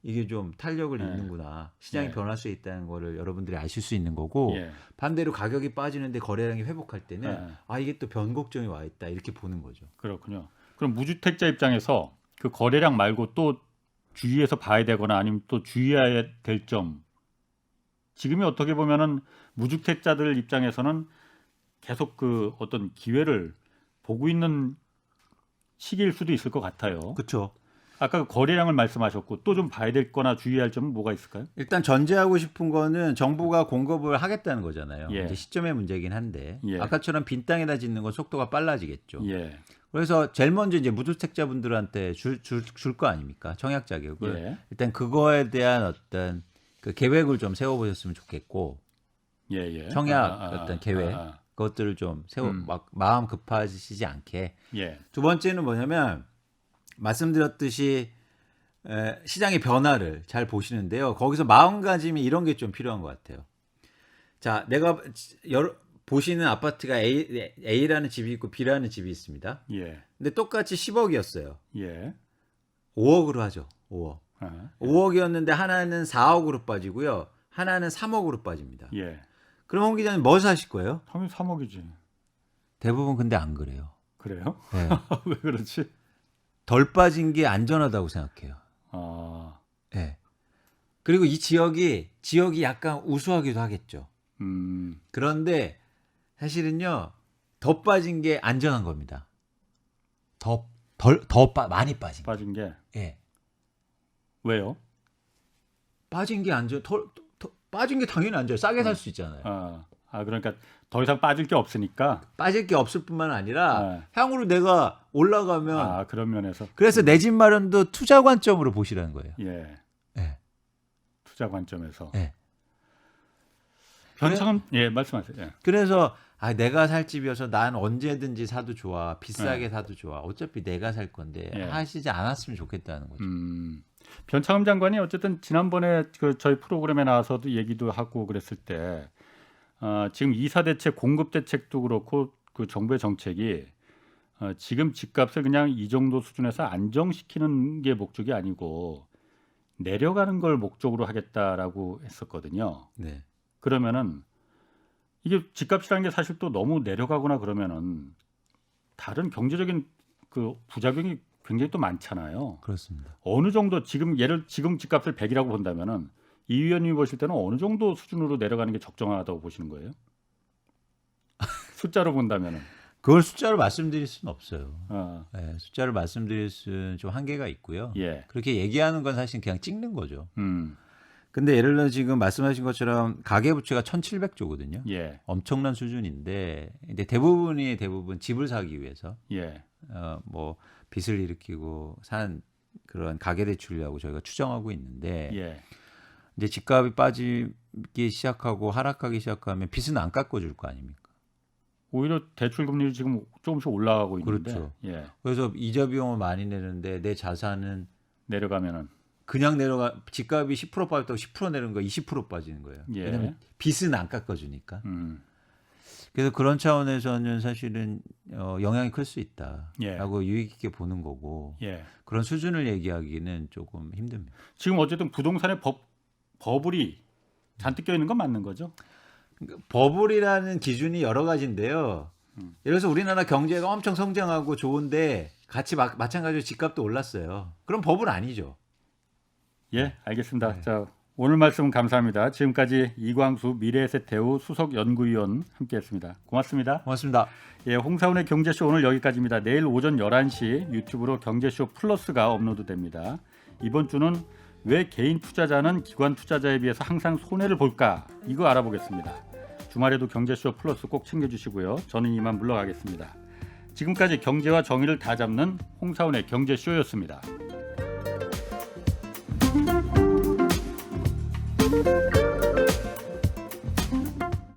이게 좀 탄력을 예. 잃는구나. 시장이 예. 변할 수 있다는 거를 여러분들이 아실 수 있는 거고 예. 반대로 가격이 빠지는데 거래량이 회복할 때는 예. 이게 또 변곡점이 와 있다 이렇게 보는 거죠. 그렇군요. 그럼 무주택자 입장에서 그 거래량 말고 또 주의해서 봐야 되거나 아니면 또 주의해야 될 점, 지금이 어떻게 보면은 무주택자들 입장에서는 계속 그 어떤 기회를 보고 있는 시기일 수도 있을 것 같아요. 그렇죠. 아까 그 거래량을 말씀하셨고 또 좀 봐야 될 거나 주의할 점은 뭐가 있을까요? 일단 전제하고 싶은 거는 정부가 공급을 하겠다는 거잖아요. 예. 이제 시점의 문제긴 한데 예. 아까처럼 빈 땅에다 짓는 건 속도가 빨라지겠죠. 예. 그래서 제일 먼저 이제 무주택자분들한테 줄 거 아닙니까? 청약 자격을. 예. 일단 그거에 대한 어떤 그 계획을 좀 세워보셨으면 좋겠고 예. 예. 청약 어떤 계획 그것들을 좀 막 마음 급하시지 않게. 예. 두 번째는 뭐냐면 말씀드렸듯이 시장의 변화를 잘 보시는데요. 거기서 마음가짐이 이런 게 좀 필요한 것 같아요. 자, 내가 보시는 아파트가 A라는 집이 있고 B라는 집이 있습니다. 예. 근데 똑같이 10억이었어요. 예. 5억으로 하죠. 5억. 아, 5억이었는데 하나는 4억으로 빠지고요. 하나는 3억으로 빠집니다. 예. 그럼 홍 기자님 뭐 사실 거예요? 당연히 3억이지. 대부분 근데 안 그래요. 그래요? 네. 왜 그렇지? 덜 빠진 게 안전하다고 생각해요. 아. 네. 그리고 이 지역이 약간 우수하기도 하겠죠. 그런데 사실은요, 더 빠진 게 안전한 겁니다. 많이 빠진. 빠진 게 예. 왜요? 빠진 게 빠진 게 당연히 안전해요. 싸게 살 수 있잖아요. 그러니까 더 이상 빠질 게 없으니까. 빠질 게 없을 뿐만 아니라 네. 향후로 내가 올라가면 그런 면에서. 그래서 내 집 마련도 투자 관점으로 보시라는 거예요. 예. 예. 투자 관점에서. 예. 변창은 말씀하세요. 예. 그래서 내가 살 집이어서 난 언제든지 사도 좋아. 비싸게 사도 좋아. 어차피 내가 살 건데 하시지 않았으면 좋겠다는 거죠. 변창흠 장관이 어쨌든 지난번에 그 저희 프로그램에 나와서도 얘기도 하고 그랬을 때 지금 이사 대책, 공급 대책도 그렇고 그 정부의 정책이 지금 집값을 그냥 이 정도 수준에서 안정시키는 게 목적이 아니고 내려가는 걸 목적으로 하겠다라고 했었거든요. 네. 그러면은 이게 집값이라는 게 사실 또 너무 내려가거나 그러면은 다른 경제적인 그 부작용이 굉장히 또 많잖아요. 그렇습니다. 어느 정도 지금 집값을 100이라고 본다면은 이 위원님이 보실 때는 어느 정도 수준으로 내려가는 게 적정하다고 보시는 거예요? 숫자로 본다면은. 그걸 숫자로 말씀드릴 수는 없어요. 네, 숫자를 말씀드릴 수는 좀 한계가 있고요. 예. 그렇게 얘기하는 건 사실 그냥 찍는 거죠. 음. 근데 예를 들어 지금 말씀하신 것처럼 가계부채가 1,700조거든요. 예. 엄청난 수준인데 이제 대부분 집을 사기 위해서 예. 뭐 빚을 일으키고 산 그런 가계 대출이라고 저희가 추정하고 있는데 예. 이제 집값이 빠지기 시작하고 하락하기 시작하면 빚은 안 깎아줄 거 아닙니까? 오히려 대출 금리를 지금 조금씩 올라가고 있는데. 그렇죠. 예. 그래서 이자 비용을 많이 내는데 내 자산은 내려가면은. 그냥 집값이 10% 빠졌다고 10% 내는 거 20% 빠지는 거예요. 예. 왜냐면 빚은 안 깎아주니까. 음. 그래서 그런 차원에서는 사실은 영향이 클 수 있다라고 예. 유익 있게 보는 거고 예. 그런 수준을 얘기하기는 조금 힘듭니다. 지금 어쨌든 부동산에 버블이 잔뜩 껴 있는 건 맞는 거죠? 버블이라는 기준이 여러 가지인데요. 예를 들어서 우리나라 경제가 엄청 성장하고 좋은데 같이 마찬가지로 집값도 올랐어요. 그럼 버블 아니죠. 예, 알겠습니다. 네. 자, 오늘 말씀 감사합니다. 지금까지 이광수 미래에셋대우 수석연구위원 함께했습니다. 고맙습니다. 고맙습니다. 예, 홍사훈의 경제쇼 오늘 여기까지입니다. 내일 오전 11시 유튜브로 경제쇼 플러스가 업로드됩니다. 이번 주는 왜 개인 투자자는 기관 투자자에 비해서 항상 손해를 볼까? 이거 알아보겠습니다. 주말에도 경제쇼 플러스 꼭 챙겨주시고요. 저는 이만 물러가겠습니다. 지금까지 경제와 정의를 다 잡는 홍사훈의 경제쇼였습니다.